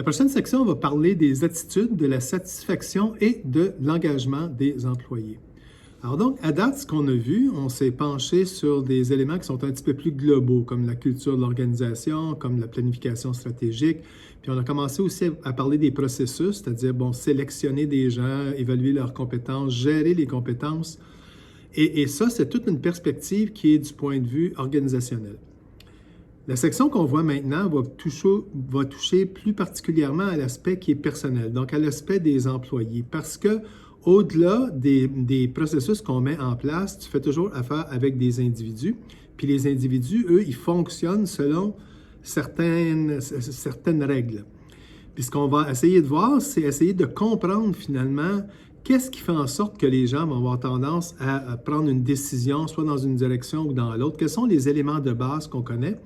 La prochaine section va parler des attitudes, de la satisfaction et de l'engagement des employés. Alors donc, à date, ce qu'on a vu, on s'est penché sur des éléments qui sont un petit peu plus globaux, comme la culture de l'organisation, comme la planification stratégique. Puis on a commencé aussi à parler des processus, c'est-à-dire, sélectionner des gens, évaluer leurs compétences, gérer les compétences. Et ça, c'est toute une perspective qui est du point de vue organisationnel. La section qu'on voit maintenant va toucher plus particulièrement à l'aspect qui est personnel, donc à l'aspect des employés, parce que au-delà des processus qu'on met en place, tu fais toujours affaire avec des individus, puis les individus, eux, ils fonctionnent selon certaines règles. Puis ce qu'on va essayer de voir, c'est essayer de comprendre finalement qu'est-ce qui fait en sorte que les gens vont avoir tendance à prendre une décision, soit dans une direction ou dans l'autre. Quels sont les éléments de base qu'on connaît?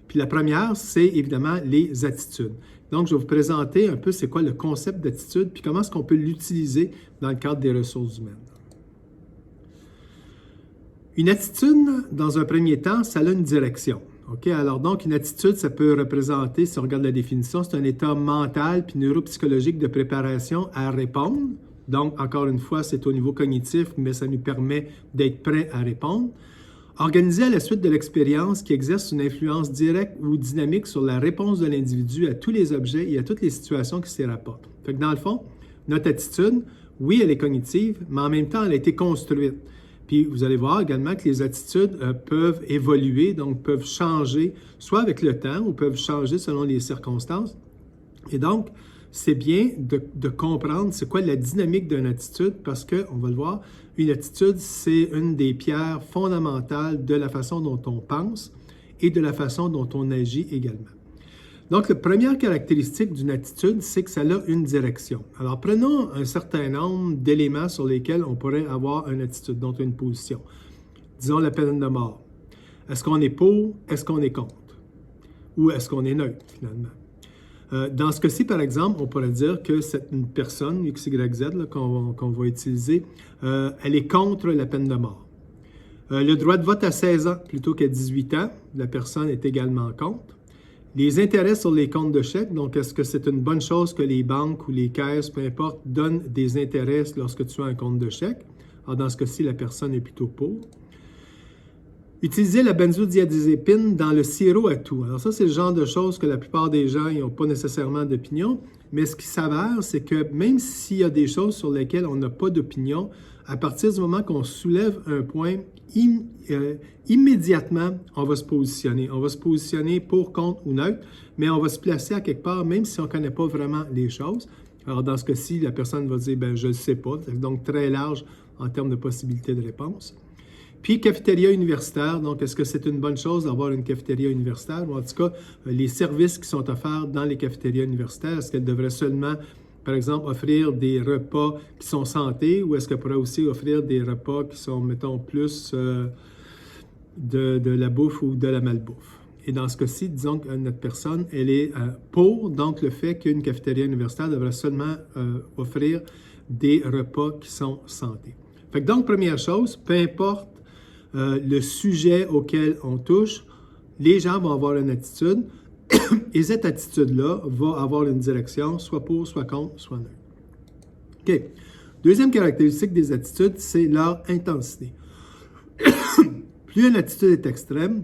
Puis la première, c'est évidemment les attitudes. Donc, je vais vous présenter un peu c'est quoi le concept d'attitude, puis comment est-ce qu'on peut l'utiliser dans le cadre des ressources humaines. Une attitude, dans un premier temps, ça a une direction. OK? Alors donc, une attitude, ça peut représenter, si on regarde la définition, c'est un état mental puis neuropsychologique de préparation à répondre. Donc, encore une fois, c'est au niveau cognitif, mais ça nous permet d'être prêt à répondre. Organisé à la suite de l'expérience qui exerce une influence directe ou dynamique sur la réponse de l'individu à tous les objets et à toutes les situations qui s'y rapportent. Fait que dans le fond, notre attitude, oui, elle est cognitive, mais en même temps, elle a été construite. Puis vous allez voir également que les attitudes peuvent évoluer, donc peuvent changer, soit avec le temps ou peuvent changer selon les circonstances. Et donc, c'est bien de comprendre c'est quoi la dynamique d'une attitude parce qu'on va le voir, une attitude, c'est une des pierres fondamentales de la façon dont on pense et de la façon dont on agit également. Donc, la première caractéristique d'une attitude, c'est que ça a une direction. Alors, prenons un certain nombre d'éléments sur lesquels on pourrait avoir une attitude, donc une position. Disons la peine de mort. Est-ce qu'on est pour? Est-ce qu'on est contre? Ou est-ce qu'on est neutre, finalement? Dans ce cas-ci, par exemple, on pourrait dire que c'est une personne, XYZ, qu'on va utiliser, elle est contre la peine de mort. Le droit de vote à 16 ans plutôt qu'à 18 ans, la personne est également contre. Les intérêts sur les comptes de chèques, donc est-ce que c'est une bonne chose que les banques ou les caisses, peu importe, donnent des intérêts lorsque tu as un compte de chèque? Alors, dans ce cas-ci, la personne est plutôt pour. Utiliser la benzodiazépine dans le sirop à tout. Alors ça, c'est le genre de choses que la plupart des gens n'ont pas nécessairement d'opinion, mais ce qui s'avère, c'est que même s'il y a des choses sur lesquelles on n'a pas d'opinion, à partir du moment qu'on soulève un point, immédiatement, on va se positionner. On va se positionner pour, contre ou neutre, mais on va se placer à quelque part, même si on ne connaît pas vraiment les choses. Alors dans ce cas-ci, la personne va dire « je ne sais pas », donc très large en termes de possibilités de réponse. Puis, cafétéria universitaire, donc est-ce que c'est une bonne chose d'avoir une cafétéria universitaire? Ou en tout cas, les services qui sont offerts dans les cafétérias universitaires, est-ce qu'elles devraient seulement, par exemple, offrir des repas qui sont santé ou est-ce qu'elles pourraient aussi offrir des repas qui sont, mettons, plus de la bouffe ou de la malbouffe? Et dans ce cas-ci, disons que notre personne, elle est pour, donc le fait qu'une cafétéria universitaire devrait seulement offrir des repas qui sont santé. Fait que donc, première chose, peu importe le sujet auquel on touche, les gens vont avoir une attitude et cette attitude-là va avoir une direction, soit pour, soit contre, soit neutre. OK. Deuxième caractéristique des attitudes, c'est leur intensité. Plus une attitude est extrême,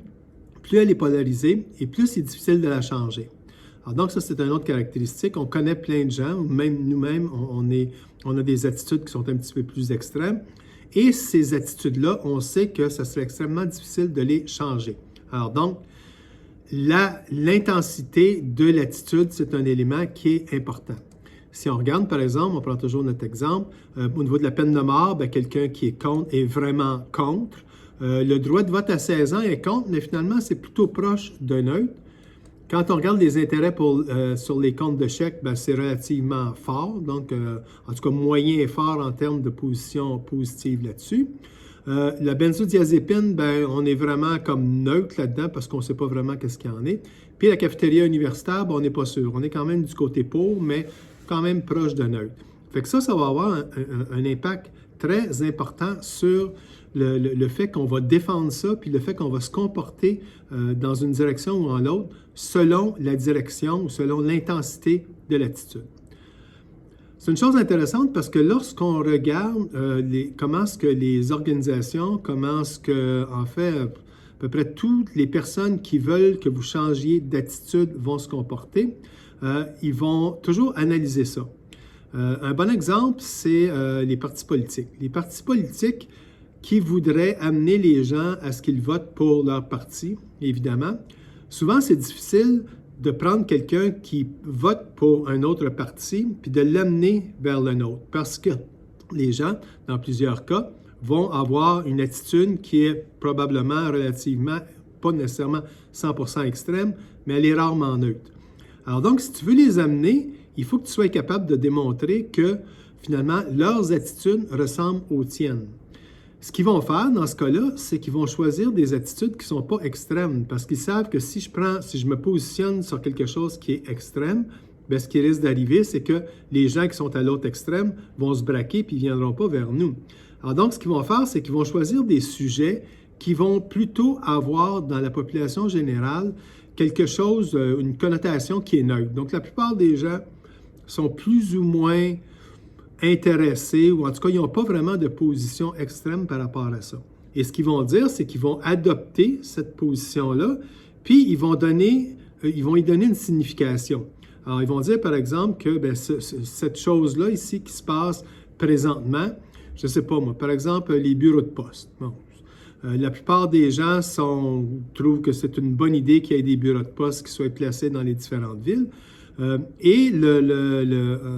plus elle est polarisée et plus c'est difficile de la changer. Alors donc, ça, c'est une autre caractéristique. On connaît plein de gens, même nous-mêmes, on a des attitudes qui sont un petit peu plus extrêmes. Et ces attitudes-là, on sait que ça serait extrêmement difficile de les changer. Alors donc, l'intensité de l'attitude, c'est un élément qui est important. Si on regarde, par exemple, on prend toujours notre exemple, au niveau de la peine de mort, quelqu'un qui est contre est vraiment contre. Le droit de vote à 16 ans est contre, mais finalement, c'est plutôt proche d'un neutre. Quand on regarde les intérêts sur les comptes de chèques, c'est relativement fort, donc en tout cas moyen et fort en termes de position positive là-dessus. La benzodiazépine, on est vraiment comme neutre là-dedans parce qu'on ne sait pas vraiment qu'est-ce qu'il y en est. Puis la cafétéria universitaire, on n'est pas sûr. On est quand même du côté pour, mais quand même proche de neutre. Fait que ça va avoir un impact très important sur le fait qu'on va défendre ça, puis le fait qu'on va se comporter dans une direction ou en l'autre selon la direction ou selon l'intensité de l'attitude. C'est une chose intéressante parce que lorsqu'on regarde comment est-ce que les organisations, comment est-ce que, en fait, à peu près toutes les personnes qui veulent que vous changiez d'attitude vont se comporter, ils vont toujours analyser ça. Un bon exemple, c'est les partis politiques. Les partis politiques qui voudraient amener les gens à ce qu'ils votent pour leur parti, évidemment. Souvent, c'est difficile de prendre quelqu'un qui vote pour un autre parti puis de l'amener vers le nôtre parce que les gens, dans plusieurs cas, vont avoir une attitude qui est probablement relativement, pas nécessairement 100% extrême, mais elle est rarement neutre. Alors donc, si tu veux les amener, il faut que tu sois capable de démontrer que finalement, leurs attitudes ressemblent aux tiennes. Ce qu'ils vont faire dans ce cas-là, c'est qu'ils vont choisir des attitudes qui ne sont pas extrêmes parce qu'ils savent que si je me positionne sur quelque chose qui est extrême, bien, ce qui risque d'arriver, c'est que les gens qui sont à l'autre extrême vont se braquer et ne viendront pas vers nous. Alors donc, ce qu'ils vont faire, c'est qu'ils vont choisir des sujets qui vont plutôt avoir dans la population générale quelque chose, une connotation qui est neutre. Donc, la plupart des gens sont plus ou moins intéressés, ou en tout cas, ils n'ont pas vraiment de position extrême par rapport à ça. Et ce qu'ils vont dire, c'est qu'ils vont adopter cette position-là, puis ils vont y donner une signification. Alors, ils vont dire, par exemple, que bien, cette chose-là ici qui se passe présentement, je ne sais pas moi, par exemple, les bureaux de poste. Bon. La plupart des gens trouvent que c'est une bonne idée qu'il y ait des bureaux de poste qui soient placés dans les différentes villes.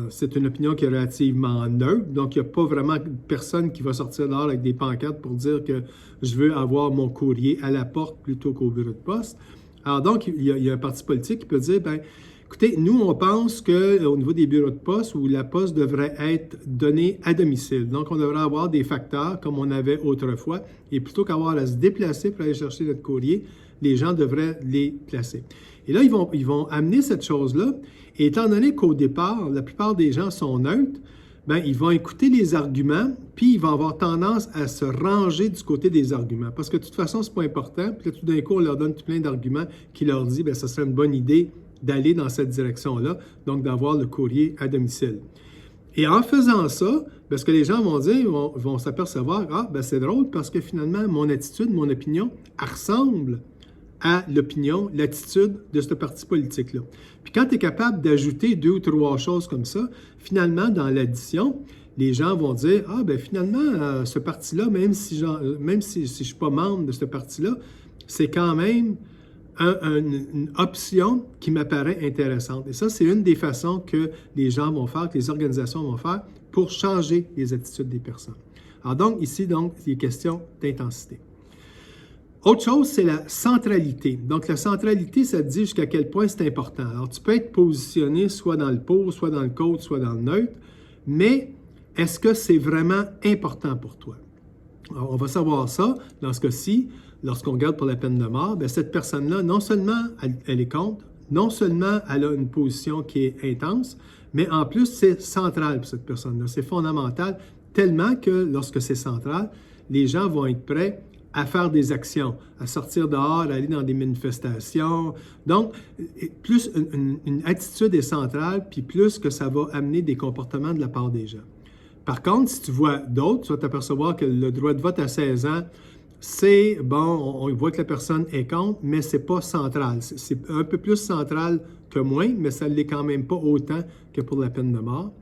C'est une opinion qui est relativement neutre, donc il n'y a pas vraiment personne qui va sortir dehors avec des pancartes pour dire que je veux avoir mon courrier à la porte plutôt qu'au bureau de poste. Alors donc, il y a un parti politique qui peut dire, bien, écoutez, nous, on pense qu'au niveau des bureaux de poste, où la poste devrait être donnée à domicile. Donc, on devrait avoir des facteurs comme on avait autrefois, et plutôt qu'avoir à se déplacer pour aller chercher notre courrier, les gens devraient les placer. Et là, ils vont amener cette chose-là. Et étant donné qu'au départ, la plupart des gens sont neutres, bien, ils vont écouter les arguments, puis ils vont avoir tendance à se ranger du côté des arguments. Parce que de toute façon, ce n'est pas important. Puis là, tout d'un coup, on leur donne tout plein d'arguments qui leur disent bien, ce serait une bonne idée d'aller dans cette direction-là, donc d'avoir le courrier à domicile. Et en faisant ça, bien, ce que les gens vont dire, vont s'apercevoir, ah, bien, c'est drôle parce que finalement, mon attitude, mon opinion, elle ressemble à l'opinion, l'attitude de ce parti politique-là. Puis quand tu es capable d'ajouter 2 ou 3 choses comme ça, finalement, dans l'addition, les gens vont dire, ah, bien finalement, ce parti-là, même si je ne suis pas membre de ce parti-là, c'est quand même une option qui m'apparaît intéressante. Et ça, c'est une des façons que les gens vont faire, que les organisations vont faire pour changer les attitudes des personnes. Alors donc, ici, il est question d'intensité. Autre chose, c'est la centralité. Donc, la centralité, ça te dit jusqu'à quel point c'est important. Alors, tu peux être positionné soit dans le pour, soit dans le contre, soit dans le neutre, mais est-ce que c'est vraiment important pour toi? Alors, on va savoir ça dans ce cas-ci, lorsqu'on regarde pour la peine de mort, bien, cette personne-là, non seulement elle est contre, non seulement elle a une position qui est intense, mais en plus, c'est central pour cette personne-là. C'est fondamental, tellement que lorsque c'est central, les gens vont être prêts à faire des actions, à sortir dehors, à aller dans des manifestations. Donc, plus une attitude est centrale, puis plus que ça va amener des comportements de la part des gens. Par contre, si tu vois d'autres, tu vas t'apercevoir que le droit de vote à 16 ans, c'est, bon, on voit que la personne est contre, mais ce n'est pas central. C'est un peu plus central que moins, mais ça ne l'est quand même pas autant que pour la peine de mort.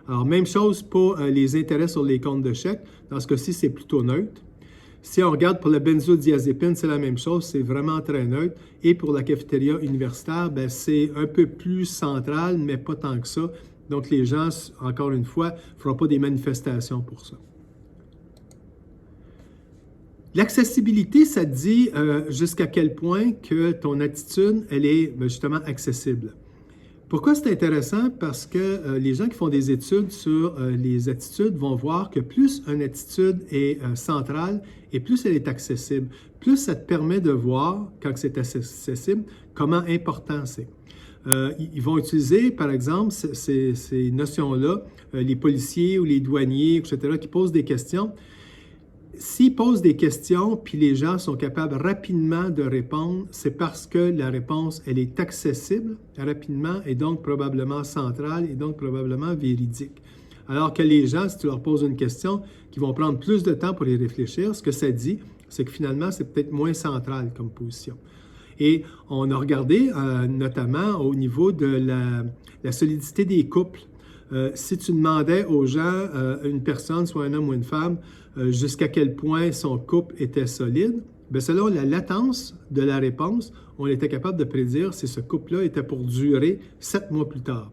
Alors, même chose pour les intérêts sur les comptes de chèques. Dans ce cas-ci, c'est plutôt neutre. Si on regarde pour la benzodiazépine, c'est la même chose, c'est vraiment très neutre. Et pour la cafétéria universitaire, bien, c'est un peu plus central, mais pas tant que ça. Donc, les gens, encore une fois, ne feront pas des manifestations pour ça. L'accessibilité, ça te dit jusqu'à quel point que ton attitude, elle est justement accessible. Pourquoi c'est intéressant? Parce que les gens qui font des études sur les attitudes vont voir que plus une attitude est centrale et plus elle est accessible, plus ça te permet de voir, quand c'est accessible, comment important c'est. Ils vont utiliser, par exemple, ces notions-là, les policiers ou les douaniers, etc., qui posent des questions. s'ils posent des questions, puis les gens sont capables rapidement de répondre, c'est parce que la réponse, elle est accessible rapidement et donc probablement centrale et donc probablement véridique. Alors que les gens, si tu leur poses une question, qui vont prendre plus de temps pour y réfléchir, ce que ça dit, c'est que finalement, c'est peut-être moins central comme position. Et on a regardé notamment au niveau de la solidité des couples. Si tu demandais aux gens, une personne, soit un homme ou une femme, jusqu'à quel point son couple était solide, bien, selon la latence de la réponse, on était capable de prédire si ce couple-là était pour durer 7 mois plus tard.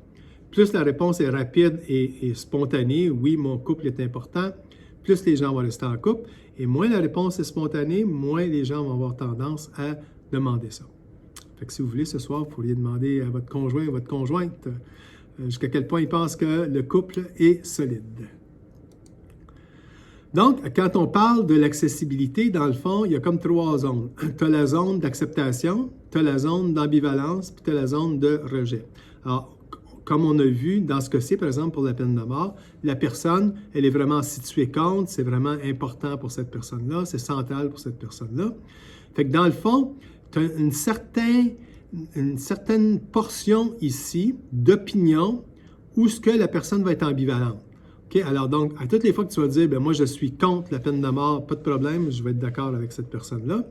Plus la réponse est rapide et spontanée, oui, mon couple est important, plus les gens vont rester en couple, et moins la réponse est spontanée, moins les gens vont avoir tendance à demander ça. Fait que si vous voulez, ce soir, vous pourriez demander à votre conjoint ou votre conjointe jusqu'à quel point il pense que le couple est solide. Donc, quand on parle de l'accessibilité, dans le fond, il y a comme 3 zones. Tu as la zone d'acceptation, tu as la zone d'ambivalence, puis tu as la zone de rejet. Alors, comme on a vu dans ce cas-ci, par exemple, pour la peine de mort, la personne, elle est vraiment située contre, c'est vraiment important pour cette personne-là, c'est central pour cette personne-là. Fait que dans le fond, tu as une certaine portion ici d'opinion où ce que la personne va être ambivalente. Okay? Alors donc, à toutes les fois que tu vas dire, bien, moi je suis contre la peine de mort, pas de problème, je vais être d'accord avec cette personne-là.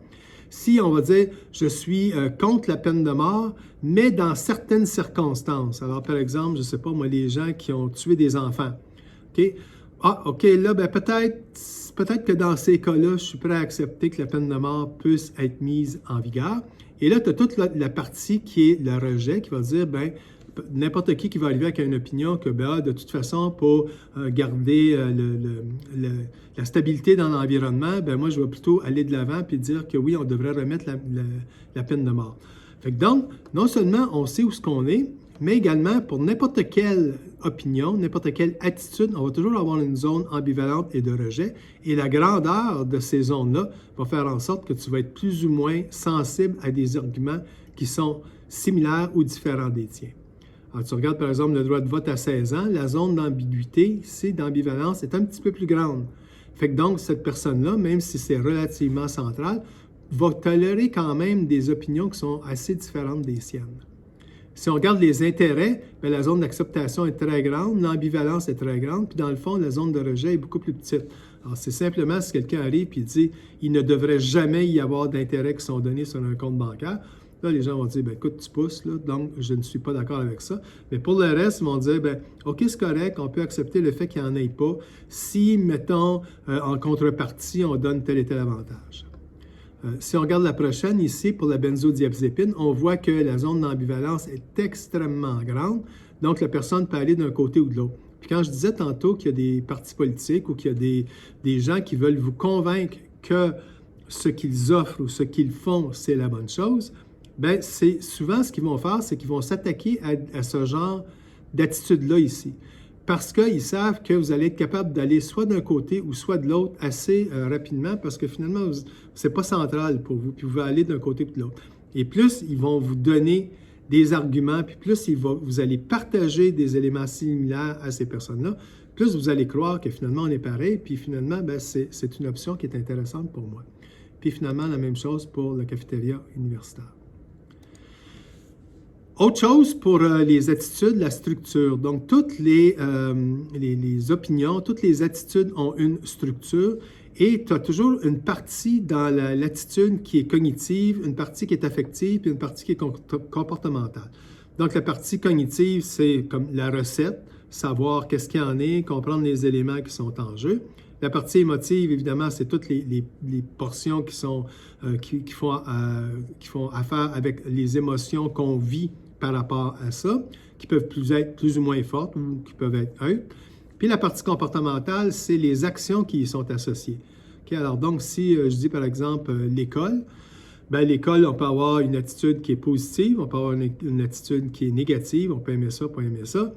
Si on va dire, je suis contre la peine de mort, mais dans certaines circonstances. Alors, par exemple, je ne sais pas, moi, les gens qui ont tué des enfants. OK? Ah, OK, là, ben, peut-être que dans ces cas-là, je suis prêt à accepter que la peine de mort puisse être mise en vigueur. Et là, tu as toute la partie qui est le rejet, qui va dire, bien, n'importe qui va arriver avec une opinion que, ben, de toute façon, pour garder la stabilité dans l'environnement, ben, moi, je vais plutôt aller de l'avant et dire que oui, on devrait remettre la peine de mort. Fait que donc, non seulement on sait où ce qu'on est, mais également, pour n'importe quelle opinion, n'importe quelle attitude, on va toujours avoir une zone ambivalente et de rejet. Et la grandeur de ces zones-là va faire en sorte que tu vas être plus ou moins sensible à des arguments qui sont similaires ou différents des tiens. Alors, tu regardes par exemple le droit de vote à 16 ans, la zone d'ambiguïté, c'est d'ambivalence, est un petit peu plus grande. Fait que donc, cette personne-là, même si c'est relativement central, va tolérer quand même des opinions qui sont assez différentes des siennes. Si on regarde les intérêts, bien, la zone d'acceptation est très grande, l'ambivalence est très grande, puis dans le fond, la zone de rejet est beaucoup plus petite. Alors, c'est simplement si quelqu'un arrive et dit « il ne devrait jamais y avoir d'intérêts qui sont donnés sur un compte bancaire », là, les gens vont dire, bien, écoute, tu pousses, là, donc je ne suis pas d'accord avec ça. Mais pour le reste, ils vont dire, bien, OK, c'est correct, on peut accepter le fait qu'il n'y en ait pas si, mettons, en contrepartie, on donne tel et tel avantage. Si on regarde la prochaine, ici, pour la benzodiazépine, on voit que la zone d'ambivalence est extrêmement grande, donc la personne peut aller d'un côté ou de l'autre. Puis quand je disais tantôt qu'il y a des partis politiques ou qu'il y a des gens qui veulent vous convaincre que ce qu'ils offrent ou ce qu'ils font, c'est la bonne chose, bien, c'est souvent ce qu'ils vont faire, c'est qu'ils vont s'attaquer à ce genre d'attitude-là ici. Parce qu'ils savent que vous allez être capable d'aller soit d'un côté ou soit de l'autre assez rapidement, parce que finalement, ce n'est pas central pour vous, puis vous pouvez aller d'un côté ou de l'autre. Et plus ils vont vous donner des arguments, puis plus vous allez partager des éléments similaires à ces personnes-là, plus vous allez croire que finalement on est pareil, puis finalement, bien, c'est une option qui est intéressante pour moi. Puis finalement, la même chose pour la cafétéria universitaire. Autre chose pour les attitudes, la structure. Donc, toutes les opinions, toutes les attitudes ont une structure et tu as toujours une partie dans l'attitude qui est cognitive, une partie qui est affective et une partie qui est comportementale. Donc, la partie cognitive, c'est comme la recette, savoir qu'est-ce qu'il y en est, comprendre les éléments qui sont en jeu. La partie émotive, évidemment, c'est toutes les portions qui font affaire avec les émotions qu'on vit par rapport à ça, qui peuvent être plus ou moins fortes ou qui peuvent être neutres. Puis la partie comportementale, c'est les actions qui y sont associées. Okay? Alors donc, si je dis par exemple l'école, bien l'école, on peut avoir une attitude qui est positive, on peut avoir une attitude qui est négative, on peut aimer ça, pas aimer ça.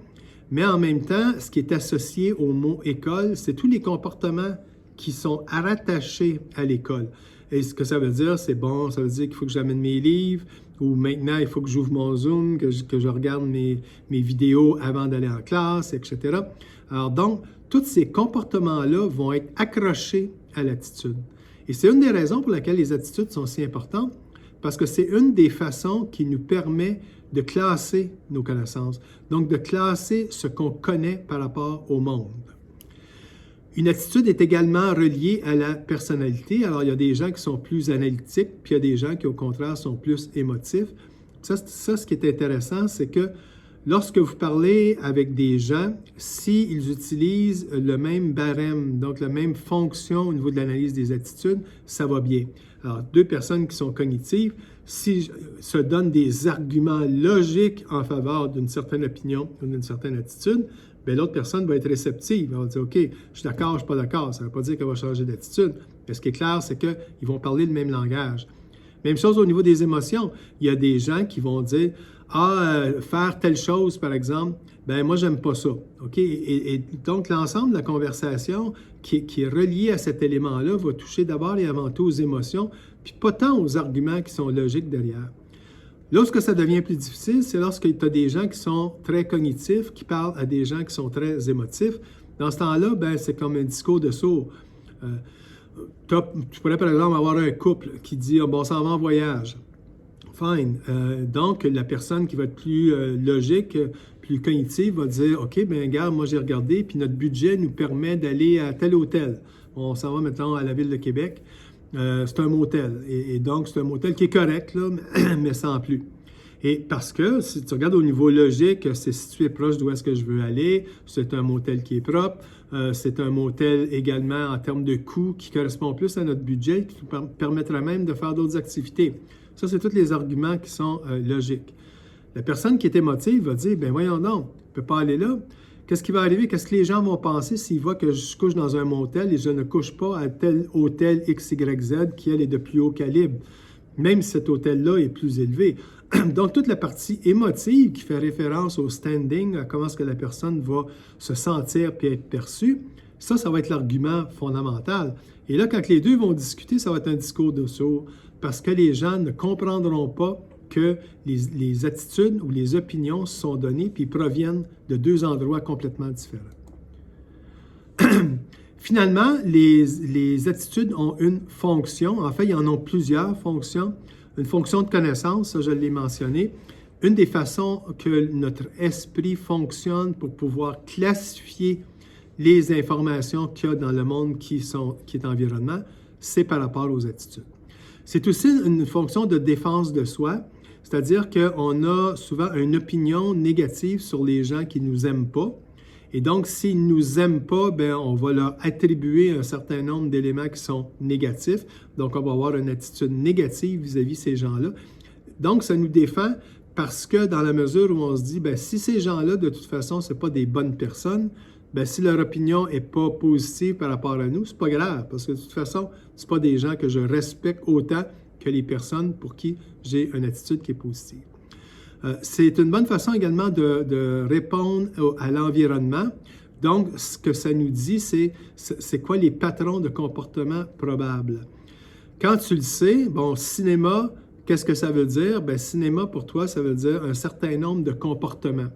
Mais en même temps, ce qui est associé au mot école, c'est tous les comportements qui sont rattachés à l'école. Et ce que ça veut dire, c'est bon, ça veut dire qu'il faut que j'amène mes livres, ou maintenant, il faut que j'ouvre mon Zoom, que je regarde mes vidéos avant d'aller en classe, etc. Alors donc, tous ces comportements-là vont être accrochés à l'attitude. Et c'est une des raisons pour lesquelles les attitudes sont si importantes, parce que c'est une des façons qui nous permet de classer nos connaissances, donc de classer ce qu'on connaît par rapport au monde. Une attitude est également reliée à la personnalité. Alors, il y a des gens qui sont plus analytiques, puis il y a des gens qui, au contraire, sont plus émotifs. Ça, ce qui est intéressant, c'est que lorsque vous parlez avec des gens, s'ils utilisent le même barème, donc la même fonction au niveau de l'analyse des attitudes, ça va bien. Alors, deux personnes qui sont cognitives, s'ils se donnent des arguments logiques en faveur d'une certaine opinion ou d'une certaine attitude, bien, l'autre personne va être réceptive. Elle va dire, OK, je suis d'accord, je ne suis pas d'accord. Ça ne veut pas dire qu'elle va changer d'attitude. Mais ce qui est clair, c'est qu'ils vont parler le même langage. Même chose au niveau des émotions. Il y a des gens qui vont dire, faire telle chose, par exemple, ben moi, j'aime pas ça. OK? Et donc, l'ensemble de la conversation qui est reliée à cet élément-là va toucher d'abord et avant tout aux émotions, puis pas tant aux arguments qui sont logiques derrière. Lorsque ça devient plus difficile, c'est lorsque tu as des gens qui sont très cognitifs, qui parlent à des gens qui sont très émotifs. Dans ce temps-là, ben, c'est comme un discours de sourd. Tu pourrais, par exemple, avoir un couple qui dit bon, on s'en va en voyage. Fine. Donc, la personne qui va être plus logique, plus cognitive, va dire OK, bien, regarde, moi j'ai regardé, puis notre budget nous permet d'aller à tel hôtel. On s'en va maintenant à la ville de Québec. C'est un motel. Et donc, c'est un motel qui est correct, là, mais sans plus. Et parce que, si tu regardes au niveau logique, c'est situé proche d'où est-ce que je veux aller, c'est un motel qui est propre, c'est un motel également en termes de coût qui correspond plus à notre budget, qui nous permettra même de faire d'autres activités. Ça, c'est tous les arguments qui sont logiques. La personne qui est émotive va dire, bien voyons donc, on ne peut pas aller là. Qu'est-ce qui va arriver? Qu'est-ce que les gens vont penser s'ils voient que je couche dans un motel et je ne couche pas à tel hôtel XYZ qui, elle, est de plus haut calibre, même si cet hôtel-là est plus élevé? Donc, toute la partie émotive qui fait référence au standing, à comment est-ce que la personne va se sentir puis être perçue, ça va être l'argument fondamental. Et là, quand les deux vont discuter, ça va être un discours de sourd parce que les gens ne comprendront pas que les attitudes ou les opinions sont données puis proviennent de deux endroits complètement différents. Finalement, les attitudes ont une fonction. En fait, il y en a plusieurs fonctions. Une fonction de connaissance, ça je l'ai mentionné. Une des façons que notre esprit fonctionne pour pouvoir classifier les informations qu'il y a dans le monde qui est environnement, c'est par rapport aux attitudes. C'est aussi une fonction de défense de soi. C'est-à-dire qu'on a souvent une opinion négative sur les gens qui ne nous aiment pas. Et donc, s'ils ne nous aiment pas, bien, on va leur attribuer un certain nombre d'éléments qui sont négatifs. Donc, on va avoir une attitude négative vis-à-vis de ces gens-là. Donc, ça nous défend parce que dans la mesure où on se dit, bien, si ces gens-là, de toute façon, ce n'est pas des bonnes personnes, bien, si leur opinion n'est pas positive par rapport à nous, ce n'est pas grave. Parce que de toute façon, ce ne sont pas des gens que je respecte autant que les personnes pour qui j'ai une attitude qui est positive. C'est une bonne façon également de répondre à l'environnement. Donc, ce que ça nous dit, c'est quoi les patrons de comportement probables. Quand tu le sais, bon, cinéma, qu'est-ce que ça veut dire? Bien, cinéma, pour toi, ça veut dire un certain nombre de comportements.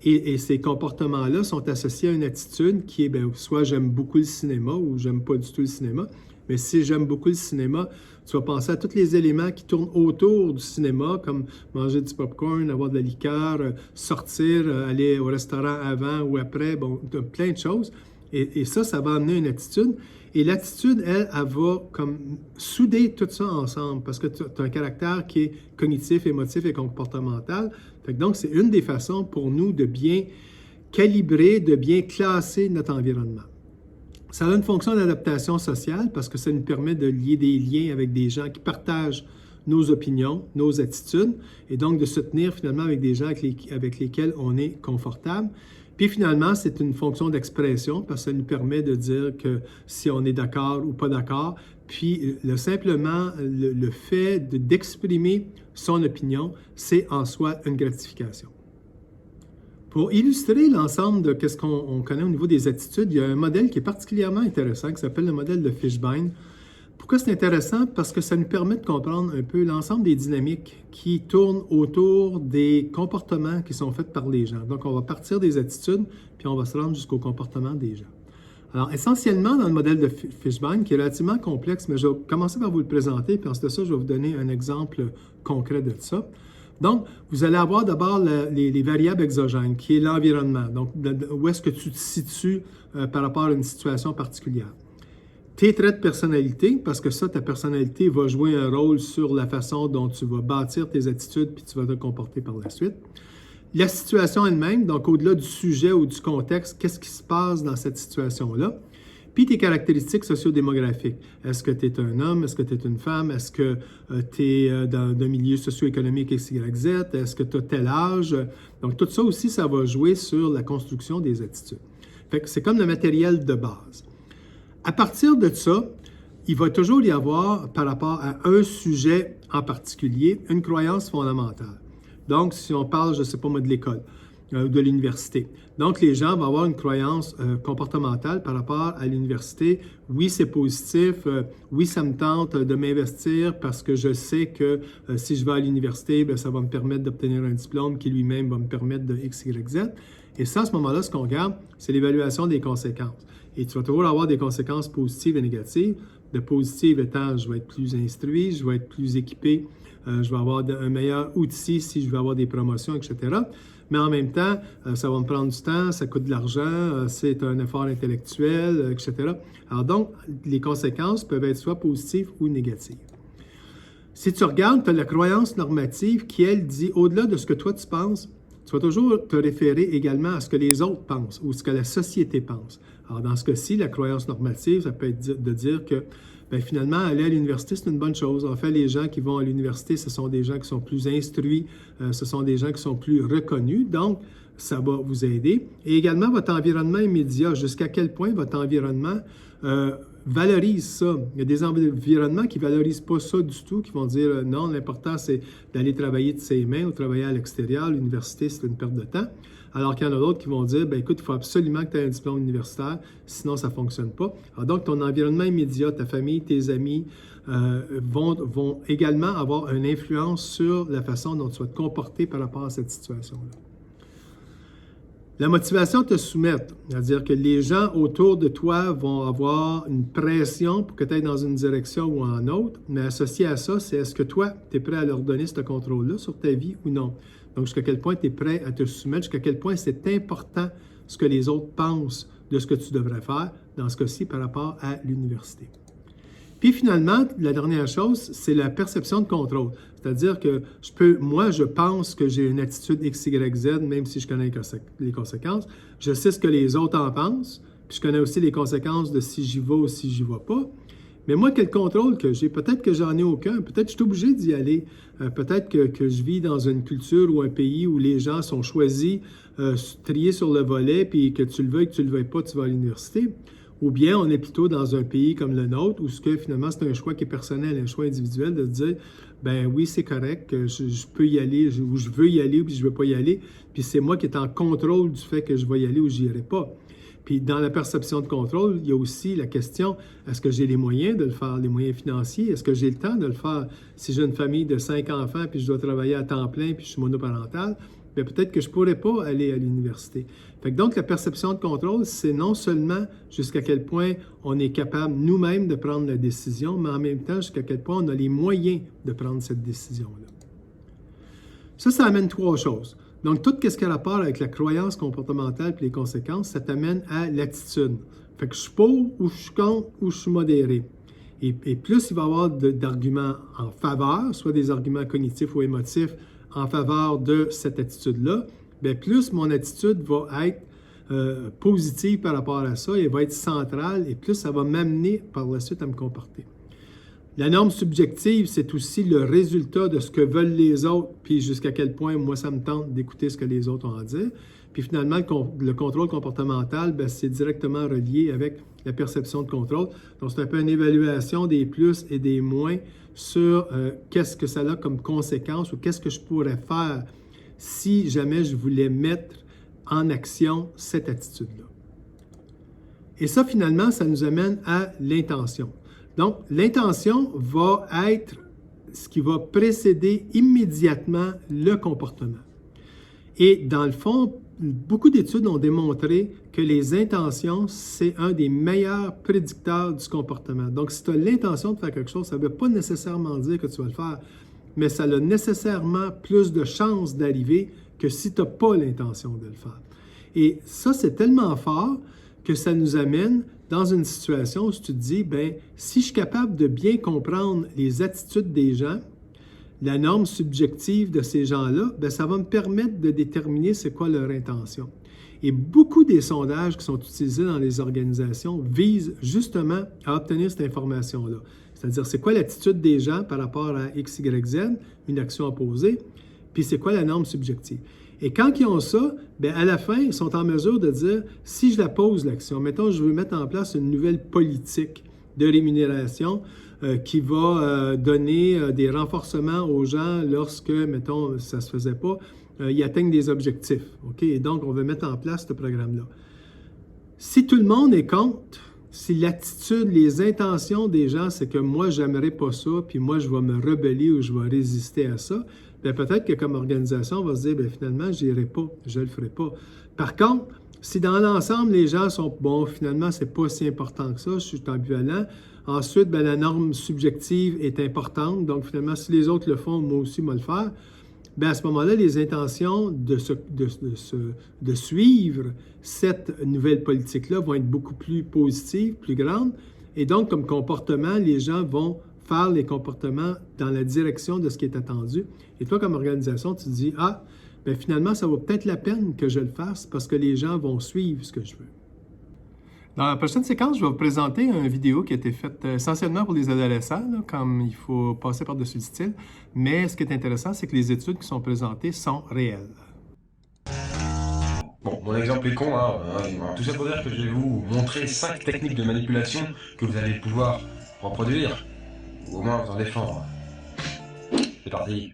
Et ces comportements-là sont associés à une attitude qui est, bien, soit j'aime beaucoup le cinéma ou j'aime pas du tout le cinéma. Mais si j'aime beaucoup le cinéma, tu vas penser à tous les éléments qui tournent autour du cinéma, comme manger du popcorn, avoir de la liqueur, sortir, aller au restaurant avant ou après, bon, plein de choses. Et ça va amener une attitude. Et l'attitude, elle va comme souder tout ça ensemble parce que tu as un caractère qui est cognitif, émotif et comportemental. Donc, c'est une des façons pour nous de bien calibrer, de bien classer notre environnement. Ça a une fonction d'adaptation sociale parce que ça nous permet de lier des liens avec des gens qui partagent nos opinions, nos attitudes, et donc de se tenir finalement avec des gens avec lesquels on est confortable. Puis finalement, c'est une fonction d'expression parce que ça nous permet de dire que si on est d'accord ou pas d'accord. Puis simplement, le fait d'exprimer son opinion, c'est en soi une gratification. Pour illustrer l'ensemble de ce qu'on connaît au niveau des attitudes, il y a un modèle qui est particulièrement intéressant qui s'appelle le modèle de Fishbein. Pourquoi c'est intéressant? Parce que ça nous permet de comprendre un peu l'ensemble des dynamiques qui tournent autour des comportements qui sont faits par les gens. Donc, on va partir des attitudes, puis on va se rendre jusqu'au comportement des gens. Alors, essentiellement, dans le modèle de Fishman, qui est relativement complexe, mais je vais commencer par vous le présenter, puis ensuite de ça, je vais vous donner un exemple concret de ça. Donc, vous allez avoir d'abord les variables exogènes, qui est l'environnement. Donc, où est-ce que tu te situes par rapport à une situation particulière. Tes traits de personnalité, parce que ça, ta personnalité va jouer un rôle sur la façon dont tu vas bâtir tes attitudes puis tu vas te comporter par la suite. La situation elle-même, donc au-delà du sujet ou du contexte, qu'est-ce qui se passe dans cette situation-là? Puis tes caractéristiques sociodémographiques. Est-ce que tu es un homme? Est-ce que tu es une femme? Est-ce que tu es dans un milieu socio-économique XYZ? Est-ce que tu as tel âge? Donc tout ça aussi, ça va jouer sur la construction des attitudes. Fait que c'est comme le matériel de base. À partir de ça, il va toujours y avoir, par rapport à un sujet en particulier, une croyance fondamentale. Donc, si on parle, je ne sais pas moi, de l'école ou de l'université. Donc, les gens vont avoir une croyance comportementale par rapport à l'université. Oui, c'est positif. Oui, ça me tente de m'investir parce que je sais que si je vais à l'université, bien, ça va me permettre d'obtenir un diplôme qui lui-même va me permettre de X, Y, Z. Et ça, à ce moment-là, ce qu'on regarde, c'est l'évaluation des conséquences. Et tu vas toujours avoir des conséquences positives et négatives. De positives étant, je vais être plus instruit, je vais être plus équipé, je vais avoir un meilleur outil si je veux avoir des promotions, etc. Mais en même temps, ça va me prendre du temps, ça coûte de l'argent, c'est un effort intellectuel, etc. Alors donc, les conséquences peuvent être soit positives ou négatives. Si tu regardes, tu as la croyance normative qui, elle, dit au-delà de ce que toi tu penses, tu vas toujours te référer également à ce que les autres pensent ou ce que la société pense. Alors, dans ce cas-ci, la croyance normative, ça peut être de dire que bien, finalement, aller à l'université, c'est une bonne chose. En fait, les gens qui vont à l'université, ce sont des gens qui sont plus instruits, ce sont des gens qui sont plus reconnus. Donc, ça va vous aider. Et également, votre environnement immédiat. Jusqu'à quel point votre environnement valorise ça. Il y a des environnements qui ne valorisent pas ça du tout, qui vont dire non, l'important, c'est d'aller travailler de ses mains ou travailler à l'extérieur. L'université, c'est une perte de temps. Alors qu'il y en a d'autres qui vont dire, bien, écoute, il faut absolument que tu aies un diplôme universitaire, sinon ça ne fonctionne pas. Alors donc, ton environnement immédiat, ta famille, tes amis, vont également avoir une influence sur la façon dont tu vas te comporter par rapport à cette situation-là. La motivation te soumettre, c'est-à-dire que les gens autour de toi vont avoir une pression pour que tu ailles dans une direction ou en autre, mais associé à ça, c'est est-ce que toi, tu es prêt à leur donner ce contrôle-là sur ta vie ou non? Donc, jusqu'à quel point tu es prêt à te soumettre, jusqu'à quel point c'est important ce que les autres pensent de ce que tu devrais faire, dans ce cas-ci, par rapport à l'université. Puis finalement, la dernière chose, c'est la perception de contrôle. C'est-à-dire que je pense que j'ai une attitude X, Y, Z, même si je connais les conséquences. Je sais ce que les autres en pensent, puis je connais aussi les conséquences de si j'y vais ou si j'y vais pas. Mais moi, quel contrôle que j'ai? Peut-être que j'en ai aucun. Peut-être que je suis obligé d'y aller. Peut-être que je vis dans une culture ou un pays où les gens sont choisis, triés sur le volet, puis que tu le veuilles, que tu le veuilles pas, tu vas à l'université. Ou bien on est plutôt dans un pays comme le nôtre où finalement c'est un choix qui est personnel, un choix individuel de se dire ben oui, c'est correct, je peux y aller, ou je veux y aller, ou puis je ne veux pas y aller, puis c'est moi qui est en contrôle du fait que je vais y aller ou je n'y irai pas. Puis dans la perception de contrôle, il y a aussi la question, est-ce que j'ai les moyens de le faire, les moyens financiers? Est-ce que j'ai le temps de le faire? Si j'ai une famille de 5 enfants, puis je dois travailler à temps plein, puis je suis monoparental, bien, peut-être que je ne pourrais pas aller à l'université. Fait que donc, la perception de contrôle, c'est non seulement jusqu'à quel point on est capable nous-mêmes de prendre la décision, mais en même temps, jusqu'à quel point on a les moyens de prendre cette décision-là. Ça amène 3 choses. Donc, tout ce qui a rapport avec la croyance comportementale et les conséquences, ça t'amène à l'attitude. Fait que je suis pour, ou je suis contre, ou je suis modéré. Et plus il va y avoir d'arguments en faveur, soit des arguments cognitifs ou émotifs, en faveur de cette attitude-là, bien plus mon attitude va être positive par rapport à ça, elle va être centrale et plus ça va m'amener par la suite à me comporter. La norme subjective, c'est aussi le résultat de ce que veulent les autres, puis jusqu'à quel point moi ça me tente d'écouter ce que les autres ont à dire. Puis finalement, le contrôle comportemental, bien, c'est directement relié avec la perception de contrôle. Donc c'est un peu une évaluation des plus et des moins sur qu'est-ce que ça a comme conséquence ou qu'est-ce que je pourrais faire si jamais je voulais mettre en action cette attitude-là. Et ça, finalement, ça nous amène à l'intention. Donc, l'intention va être ce qui va précéder immédiatement le comportement. Et dans le fond, beaucoup d'études ont démontré que les intentions, c'est un des meilleurs prédicteurs du comportement. Donc, si tu as l'intention de faire quelque chose, ça ne veut pas nécessairement dire que tu vas le faire, mais ça a nécessairement plus de chances d'arriver que si tu n'as pas l'intention de le faire. Et ça, c'est tellement fort que ça nous amène dans une situation où tu te dis, bien, si je suis capable de bien comprendre les attitudes des gens, la norme subjective de ces gens-là, bien, ça va me permettre de déterminer c'est quoi leur intention. Et beaucoup des sondages qui sont utilisés dans les organisations visent justement à obtenir cette information-là. C'est-à-dire, c'est quoi l'attitude des gens par rapport à X, Y, Z, une action opposée, puis c'est quoi la norme subjective. Et quand ils ont ça, bien, à la fin, ils sont en mesure de dire, si je la pose l'action, mettons, je veux mettre en place une nouvelle politique de rémunération qui va donner des renforcements aux gens lorsque, mettons, ça ne se faisait pas, ils atteignent des objectifs. OK? Et donc, on veut mettre en place ce programme-là. Si tout le monde est contre, si l'attitude, les intentions des gens, c'est que moi, j'aimerais pas ça, puis moi, je vais me rebeller ou je vais résister à ça, bien, peut-être que comme organisation, on va se dire, bien, finalement, je n'irai pas, je ne le ferai pas. Par contre, si dans l'ensemble, les gens sont, bon, finalement, c'est pas si important que ça, je suis ambivalent. Ensuite, bien, la norme subjective est importante, donc finalement, si les autres le font, moi aussi, moi le faire. Bien, à ce moment-là, les intentions de suivre cette nouvelle politique-là vont être beaucoup plus positives, plus grandes. Et donc, comme comportement, les gens vont faire les comportements dans la direction de ce qui est attendu. Et toi, comme organisation, tu te dis, ah, bien finalement, ça vaut peut-être la peine que je le fasse parce que les gens vont suivre ce que je veux. Dans la prochaine séquence, je vais vous présenter une vidéo qui a été faite essentiellement pour les adolescents, là, comme il faut passer par-dessus le style. Mais ce qui est intéressant, c'est que les études qui sont présentées sont réelles. Bon, mon exemple est con, hein. Tout ça pour dire que je vais vous montrer 5 techniques de manipulation que vous allez pouvoir reproduire, ou au moins vous en défendre. C'est parti.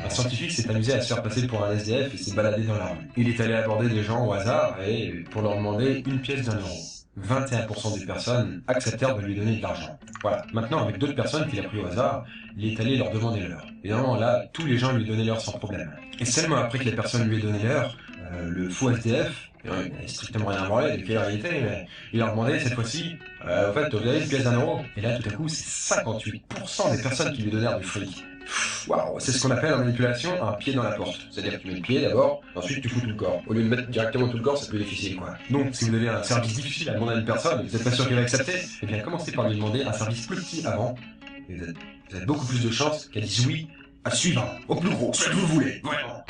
Un scientifique s'est amusé à se faire passer pour un SDF et s'est baladé dans la rue. Il est allé aborder des gens au hasard et pour leur demander une pièce d'1 euro. 21% des personnes acceptèrent de lui donner de l'argent. Voilà. Maintenant, avec d'autres personnes qu'il a pris au hasard, il est allé leur demander l'heure. Évidemment, là, tous les gens lui donnaient l'heure sans problème. Et seulement après que les personnes lui aient donné l'heure, le faux SDF, il n'avait strictement rien à branler de quelle heure il était, mais il leur demandait cette fois-ci, au fait, vous avez une pièce d'1 euro. Et là, tout à coup, c'est 58% des personnes qui lui donnèrent du fric. Waouh, c'est ce qu'on appelle en manipulation un pied dans la porte. C'est-à-dire que tu mets le pied d'abord, ensuite tu fous tout le corps. Au lieu de mettre directement tout le corps, c'est plus difficile, quoi. Donc, si vous avez un service difficile à demander à une personne, vous n'êtes pas sûr qu'elle va accepter, eh bien commencez par lui demander un service plus petit avant, et vous avez beaucoup plus de chances qu'elle dise oui à suivant, au plus gros, ce que vous voulez, vraiment.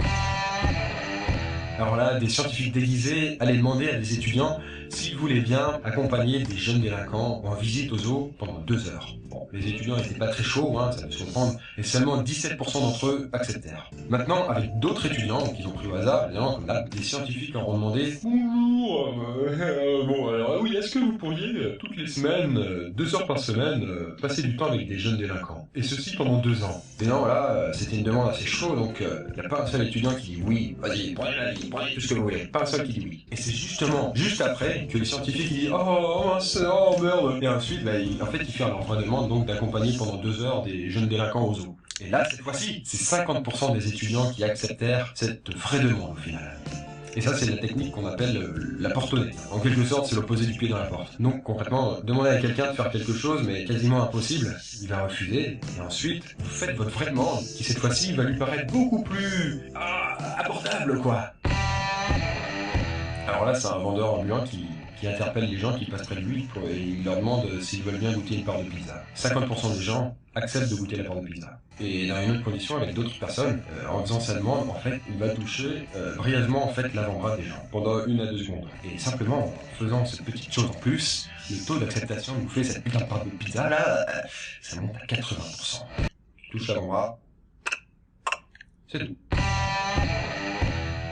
Alors là, des scientifiques déguisés allaient demander à des étudiants s'ils voulaient bien accompagner des jeunes délinquants en visite au zoo pendant 2 heures. Bon, les étudiants n'étaient pas très chauds, hein, ça peut se comprendre, et seulement 17% d'entre eux acceptèrent. Maintenant, avec d'autres étudiants qu'ils ont pris au hasard, évidemment, comme là, les scientifiques leur ont demandé « Bonjour, bon alors oui, est-ce que vous pourriez, toutes les semaines, 2 heures par semaine, passer du temps avec des jeunes délinquants? Et ceci pendant 2 ans. » Et non, voilà, c'était une demande assez chaude, donc il n'y a pas un seul étudiant qui dit « Oui, vas-y, prenez la vie, prenez tout ce que vous voulez. » Pas un seul qui dit oui. Et c'est justement, juste après, que les scientifiques disent « Oh, merde !» Et ensuite, bah, en fait, ils firent leur vraie demande donc d'accompagner pendant 2 heures des jeunes délinquants au zoo. Et là, cette fois-ci, c'est 50% des étudiants qui acceptèrent cette vraie demande au final. Et ça, c'est la technique qu'on appelle la portonnée. En quelque sorte, c'est l'opposé du pied dans la porte. Donc, concrètement, demandez à quelqu'un de faire quelque chose, mais quasiment impossible, il va refuser, et ensuite, vous faites votre vraie demande, qui cette fois-ci va lui paraître beaucoup plus abordable, quoi. Alors là, c'est un vendeur ambulant qui interpelle les gens qui passent près de lui et il leur demande s'ils veulent bien goûter une part de pizza. 50% des gens acceptent de goûter la part de pizza. Et dans une autre condition, avec d'autres personnes, en faisant sa demande, en fait, il va toucher brièvement en fait l'avant-bras des gens pendant 1 à 2 secondes. Et simplement en faisant cette petite chose en plus, le taux d'acceptation de bouffer cette putain de part de pizza là, ça monte à 80%. Tu touches l'avant-bras, c'est tout.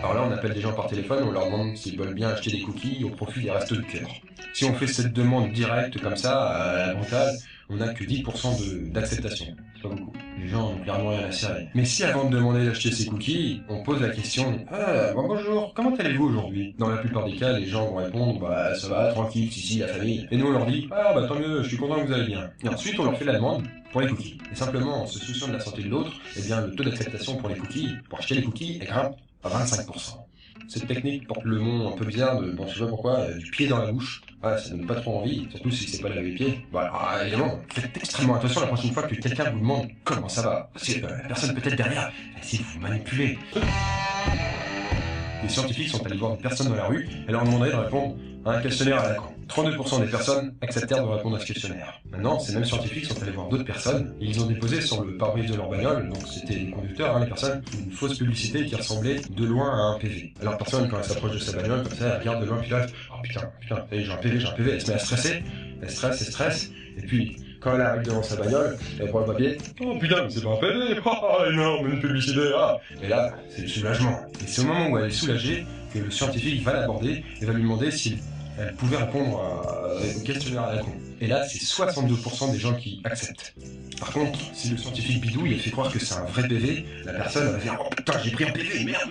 Alors là, on appelle des gens par téléphone, on leur demande s'ils veulent bien acheter des cookies au profit des restos du cœur. Si on fait cette demande directe comme ça, à la frontale, on n'a que 10% d'acceptation. C'est pas beaucoup. les gens n'ont clairement rien à cirer. Mais si avant de demander d'acheter ses cookies, on pose la question « Ah, bon, bonjour, comment allez-vous aujourd'hui ?» Dans la plupart des cas, les gens vont répondre « Bah, ça va, tranquille, si, la famille. » Et nous, on leur dit « Ah, bah, tant mieux, je suis content que vous allez bien. » Et ensuite, on leur fait la demande pour les cookies. Et simplement, en se souciant de la santé de l'autre, eh bien, le taux d'acceptation pour les cookies, pour acheter les cookies, grimpe à 25%. Cette technique porte le nom un peu bizarre de, bon, je sais pas pourquoi, du pied dans la bouche. Ah, ça donne pas trop envie, surtout si c'est pas laver les pieds. Bah, évidemment, faites extrêmement attention la prochaine fois que quelqu'un vous demande comment ça va. Parce que la personne peut-être derrière essaie de vous manipuler. Les scientifiques sont allés voir une personne dans la rue et leur demandaient de répondre à un questionnaire à la con. 32% des personnes acceptèrent de répondre à ce questionnaire. Maintenant, ces mêmes scientifiques sont allés voir d'autres personnes et ils ont déposé sur le pare-brise de leur bagnole, donc c'était les conducteurs, les personnes, une fausse publicité qui ressemblait de loin à un PV. Alors personne, quand elle s'approche de sa bagnole, comme ça, elle regarde de loin, puis là, oh putain, j'ai un PV, elle se met à stresser, elle stresse, et puis quand elle arrive devant sa bagnole, elle prend le papier, oh putain, mais c'est pas un PV, oh énorme, une publicité, ah. Et là, c'est le soulagement. Et c'est au moment où elle est soulagée que le scientifique va l'aborder et va lui demander si elle pouvait répondre au questionnaire à la con. Et là, c'est 62% des gens qui acceptent. Par contre, si le scientifique bidouille et fait croire que c'est un vrai PV, la personne va dire « Oh putain, j'ai pris un PV, merde !»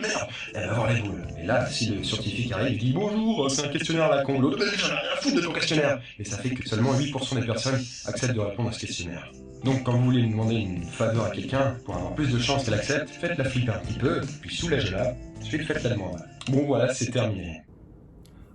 Elle va avoir les boules. Et là, si le scientifique arrive et dit « Bonjour, c'est un questionnaire à la con », l'autre « J'en ai rien à foutre de ton questionnaire !» Et ça fait que seulement 8% des personnes acceptent de répondre à ce questionnaire. Donc quand vous voulez lui demander une faveur à quelqu'un, pour avoir plus de chances qu'elle accepte, faites-la flipper un petit peu, puis soulagez-la, ensuite faites la demande. Bon voilà, c'est terminé.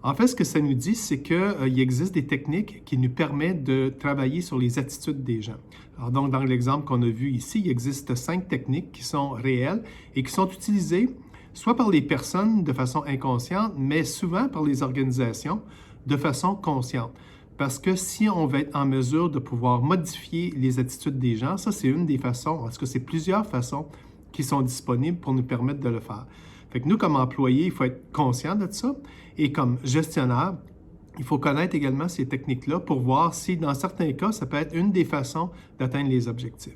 En fait, ce que ça nous dit, c'est qu'il existe des techniques qui nous permettent de travailler sur les attitudes des gens. Alors donc, dans l'exemple qu'on a vu ici, il existe 5 techniques qui sont réelles et qui sont utilisées soit par les personnes de façon inconsciente, mais souvent par les organisations de façon consciente. Parce que si on veut être en mesure de pouvoir modifier les attitudes des gens, ça c'est une des façons, en tout cas c'est plusieurs façons qui sont disponibles pour nous permettre de le faire. Fait que nous, comme employés, il faut être conscient de ça. Et comme gestionnaire, il faut connaître également ces techniques-là pour voir si, dans certains cas, ça peut être une des façons d'atteindre les objectifs.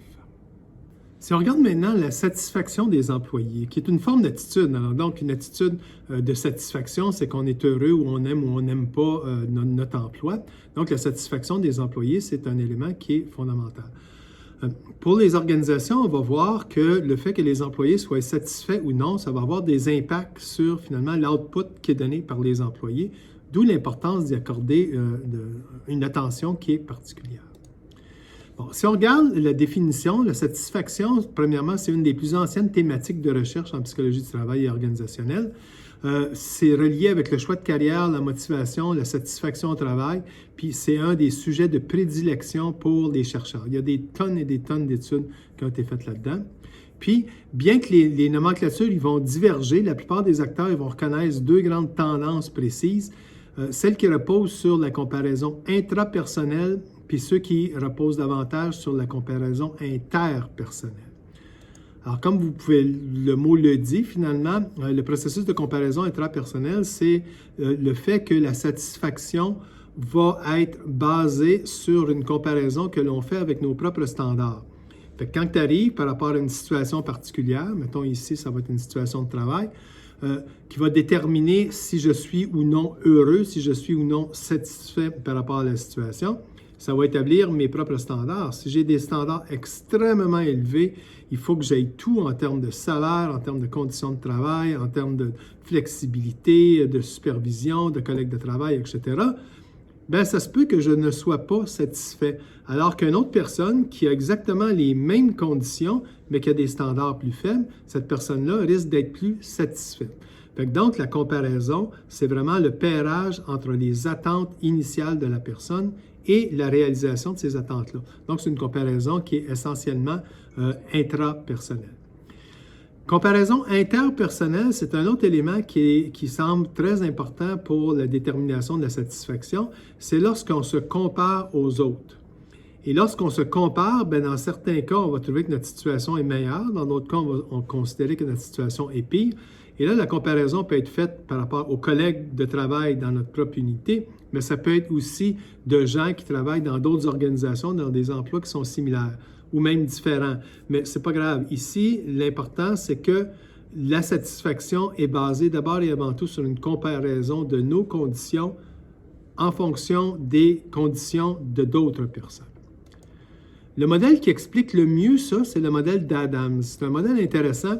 Si on regarde maintenant la satisfaction des employés, qui est une forme d'attitude. Alors donc, une attitude de satisfaction, c'est qu'on est heureux ou on n'aime pas notre emploi. Donc, la satisfaction des employés, c'est un élément qui est fondamental. Pour les organisations, on va voir que le fait que les employés soient satisfaits ou non, ça va avoir des impacts sur finalement l'output qui est donné par les employés, d'où l'importance d'y accorder une attention qui est particulière. Bon, si on regarde la définition, la satisfaction, premièrement, c'est une des plus anciennes thématiques de recherche en psychologie du travail et organisationnelle. C'est relié avec le choix de carrière, la motivation, la satisfaction au travail, puis c'est un des sujets de prédilection pour les chercheurs. Il y a des tonnes et des tonnes d'études qui ont été faites là-dedans. Puis, bien que les nomenclatures ils vont diverger, la plupart des acteurs ils vont reconnaître 2 grandes tendances précises, celles qui reposent sur la comparaison intrapersonnelle, puis ceux qui reposent davantage sur la comparaison interpersonnelle. Alors, comme le mot le dit, finalement, le processus de comparaison intrapersonnelle, c'est le fait que la satisfaction va être basée sur une comparaison que l'on fait avec nos propres standards. Fait que quand tu arrives par rapport à une situation particulière, mettons ici, ça va être une situation de travail, qui va déterminer si je suis ou non heureux, si je suis ou non satisfait par rapport à la situation, ça va établir mes propres standards. Si j'ai des standards extrêmement élevés, il faut que j'aille tout en termes de salaire, en termes de conditions de travail, en termes de flexibilité, de supervision, de collègues de travail, etc. Bien, ça se peut que je ne sois pas satisfait. Alors qu'une autre personne qui a exactement les mêmes conditions, mais qui a des standards plus faibles, cette personne-là risque d'être plus satisfaite. Donc, la comparaison, c'est vraiment le pairage entre les attentes initiales de la personne et la réalisation de ces attentes-là. Donc, c'est une comparaison qui est essentiellement intrapersonnelle. Comparaison interpersonnelle, c'est un autre élément qui semble très important pour la détermination de la satisfaction. C'est lorsqu'on se compare aux autres. Et lorsqu'on se compare, bien, dans certains cas, on va trouver que notre situation est meilleure. Dans d'autres cas, on va considérer que notre situation est pire. Et là, la comparaison peut être faite par rapport aux collègues de travail dans notre propre unité, mais ça peut être aussi de gens qui travaillent dans d'autres organisations, dans des emplois qui sont similaires ou même différents. Mais ce n'est pas grave. Ici, l'important, c'est que la satisfaction est basée d'abord et avant tout sur une comparaison de nos conditions en fonction des conditions de d'autres personnes. Le modèle qui explique le mieux ça, c'est le modèle d'Adams. C'est un modèle intéressant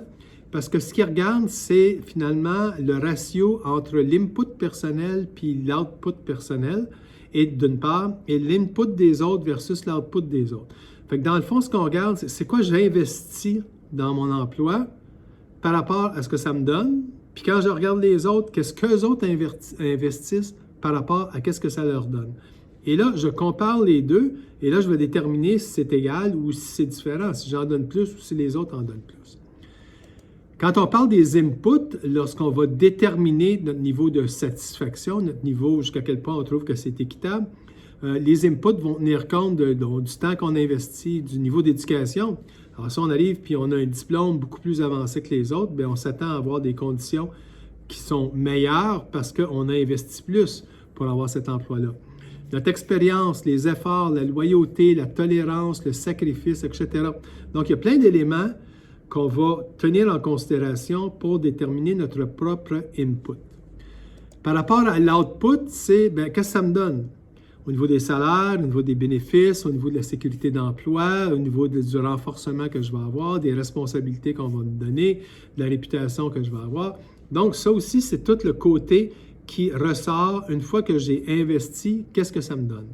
parce que ce qu'il regarde, c'est finalement le ratio entre l'input personnel puis l'output personnel, et d'une part, et l'input des autres versus l'output des autres. Fait que dans le fond, ce qu'on regarde, c'est quoi j'investis dans mon emploi par rapport à ce que ça me donne. Puis quand je regarde les autres, qu'est-ce qu'eux autres investissent par rapport à qu'est-ce que ça leur donne. Et là, je compare les deux, et là, je vais déterminer si c'est égal ou si c'est différent, si j'en donne plus ou si les autres en donnent plus. Quand on parle des inputs, lorsqu'on va déterminer notre niveau de satisfaction, notre niveau jusqu'à quel point on trouve que c'est équitable, les inputs vont tenir compte du temps qu'on investit, du niveau d'éducation. Alors si on arrive puis on a un diplôme beaucoup plus avancé que les autres, bien, on s'attend à avoir des conditions qui sont meilleures parce qu'on a investi plus pour avoir cet emploi-là. Notre expérience, les efforts, la loyauté, la tolérance, le sacrifice, etc. Donc, il y a plein d'éléments qu'on va tenir en considération pour déterminer notre propre input. Par rapport à l'output, c'est qu'est-ce que ça me donne? Au niveau des salaires, au niveau des bénéfices, au niveau de la sécurité d'emploi, au niveau du renforcement que je vais avoir, des responsabilités qu'on va me donner, de la réputation que je vais avoir. Donc, ça aussi, c'est tout le côté qui ressort une fois que j'ai investi, qu'est-ce que ça me donne?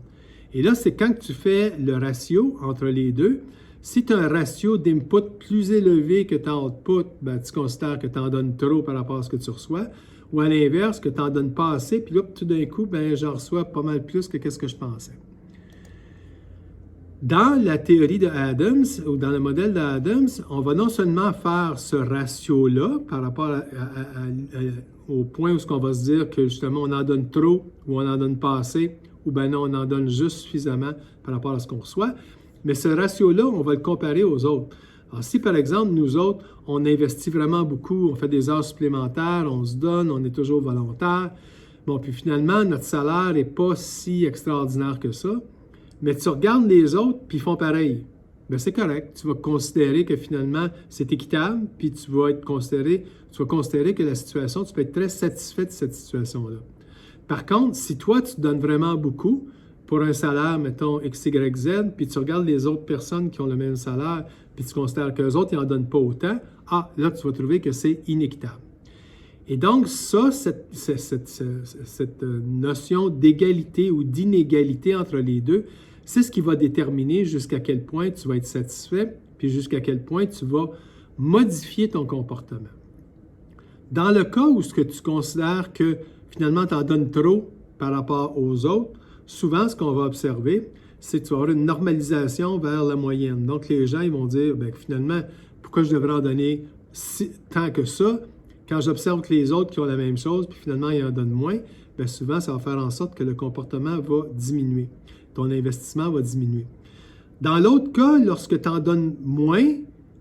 Et là, c'est quand tu fais le ratio entre les deux. Si tu as un ratio d'input plus élevé que ton output, ben, tu considères que tu en donnes trop par rapport à ce que tu reçois, ou à l'inverse, que tu n'en donnes pas assez, puis là, tout d'un coup, ben, j'en reçois pas mal plus que ce que je pensais. Dans la théorie de Adams, ou dans le modèle d'Adams, on va non seulement faire ce ratio-là par rapport au point où on va se dire que justement on en donne trop ou on en donne pas assez, ou bien non, on en donne juste suffisamment par rapport à ce qu'on reçoit, mais ce ratio-là, on va le comparer aux autres. Alors si par exemple, nous autres, on investit vraiment beaucoup, on fait des heures supplémentaires, on se donne, on est toujours volontaire, bon, puis finalement, notre salaire n'est pas si extraordinaire que ça, mais tu regardes les autres, puis ils font pareil. Bien, c'est correct. Tu vas considérer que finalement, c'est équitable, puis tu vas considérer que la situation, tu peux être très satisfait de cette situation-là. Par contre, si toi, tu te donnes vraiment beaucoup pour un salaire, mettons, X, Y, Z, puis tu regardes les autres personnes qui ont le même salaire, puis tu considères qu'eux autres, ils n'en donnent pas autant, là, tu vas trouver que c'est inéquitable. Et donc, ça, cette notion d'égalité ou d'inégalité entre les deux, c'est ce qui va déterminer jusqu'à quel point tu vas être satisfait, puis jusqu'à quel point tu vas modifier ton comportement. Dans le cas où ce que tu considères que finalement tu en donnes trop par rapport aux autres, souvent ce qu'on va observer, c'est que tu vas avoir une normalisation vers la moyenne. Donc les gens ils vont dire, bien, finalement, pourquoi je devrais en donner tant que ça? Quand j'observe que les autres qui ont la même chose, puis finalement ils en donnent moins, bien souvent ça va faire en sorte que le comportement va diminuer. Ton investissement va diminuer. Dans l'autre cas, lorsque tu en donnes moins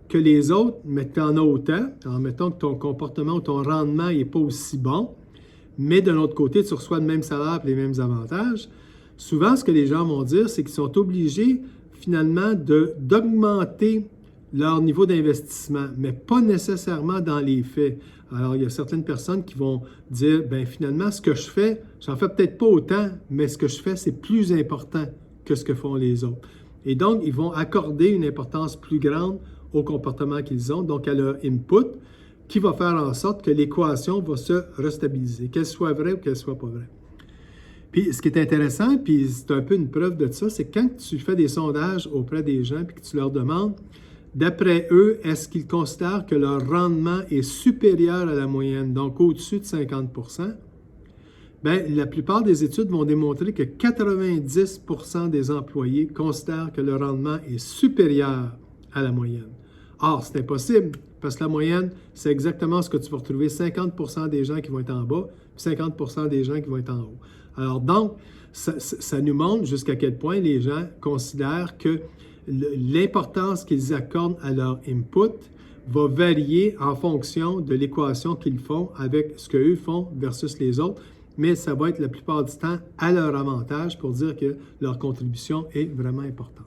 que les autres, mais que tu en as autant, en mettant que ton comportement ou ton rendement n'est pas aussi bon, mais de l'autre côté, tu reçois le même salaire et les mêmes avantages, souvent, ce que les gens vont dire, c'est qu'ils sont obligés, finalement, d'augmenter leur niveau d'investissement, mais pas nécessairement dans les faits. Alors, il y a certaines personnes qui vont dire, bien, finalement, ce que je fais, j'en fais peut-être pas autant, mais ce que je fais, c'est plus important que ce que font les autres. Et donc, ils vont accorder une importance plus grande au comportement qu'ils ont, donc à leur input, qui va faire en sorte que l'équation va se restabiliser, qu'elle soit vraie ou qu'elle soit pas vraie. Puis, ce qui est intéressant, puis c'est un peu une preuve de ça, c'est quand tu fais des sondages auprès des gens puis que tu leur demandes, d'après eux, est-ce qu'ils considèrent que leur rendement est supérieur à la moyenne, donc au-dessus de 50 %? Bien, la plupart des études vont démontrer que 90 % des employés considèrent que le rendement est supérieur à la moyenne. Or, c'est impossible, parce que la moyenne, c'est exactement ce que tu vas retrouver, 50 % des gens qui vont être en bas, 50 % des gens qui vont être en haut. Alors donc, ça nous montre jusqu'à quel point les gens considèrent que l'importance qu'ils accordent à leur input va varier en fonction de l'équation qu'ils font avec ce qu'eux font versus les autres, mais ça va être la plupart du temps à leur avantage pour dire que leur contribution est vraiment importante.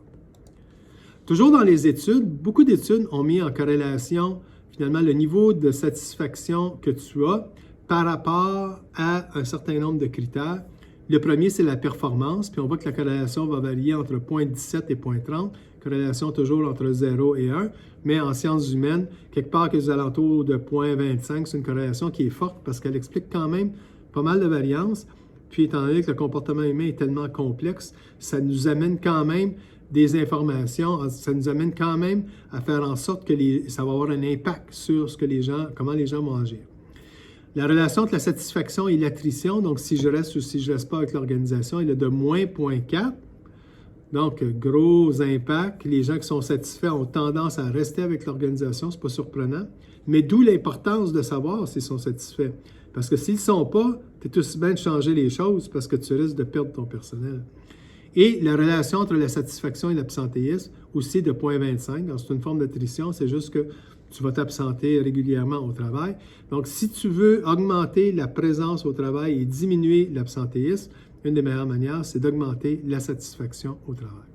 Toujours dans les études, beaucoup d'études ont mis en corrélation finalement le niveau de satisfaction que tu as par rapport à un certain nombre de critères. Le premier, c'est la performance, puis on voit que la corrélation va varier entre 0,17 et 0,30. corrélation toujours entre 0 et 1, mais en sciences humaines, quelque part que les alentours de 0,25, c'est une corrélation qui est forte parce qu'elle explique quand même pas mal de variances. Puis, étant donné que le comportement humain est tellement complexe, ça nous amène quand même des informations, ça nous amène quand même à faire en sorte que ça va avoir un impact sur comment les gens vont agir. La relation entre la satisfaction et l'attrition, donc si je reste ou si je ne reste pas avec l'organisation, elle est de moins 0,4. Donc, gros impact. Les gens qui sont satisfaits ont tendance à rester avec l'organisation, ce n'est pas surprenant. Mais d'où l'importance de savoir s'ils sont satisfaits. Parce que s'ils ne sont pas, tu es aussi bien de changer les choses parce que tu risques de perdre ton personnel. Et la relation entre la satisfaction et l'absentéisme, aussi de 0,25. Donc, c'est une forme d'attrition, c'est juste que tu vas t'absenter régulièrement au travail. Donc, si tu veux augmenter la présence au travail et diminuer l'absentéisme, une des meilleures manières, c'est d'augmenter la satisfaction au travail.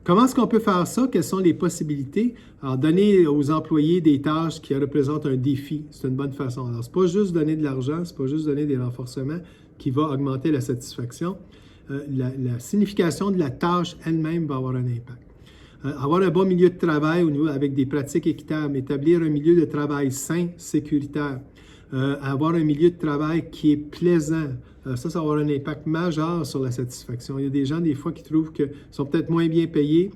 Comment est-ce qu'on peut faire ça? Quelles sont les possibilités? Alors, donner aux employés des tâches qui représentent un défi, c'est une bonne façon. Alors, ce n'est pas juste donner de l'argent, ce n'est pas juste donner des renforcements qui va augmenter la satisfaction. La signification de la tâche elle-même va avoir un impact. Avoir un bon milieu de travail avec des pratiques équitables, établir un milieu de travail sain, sécuritaire, avoir un milieu de travail qui est plaisant, ça va avoir un impact majeur sur la satisfaction. Il y a des gens, des fois, qui trouvent qu'ils sont peut-être moins bien payés,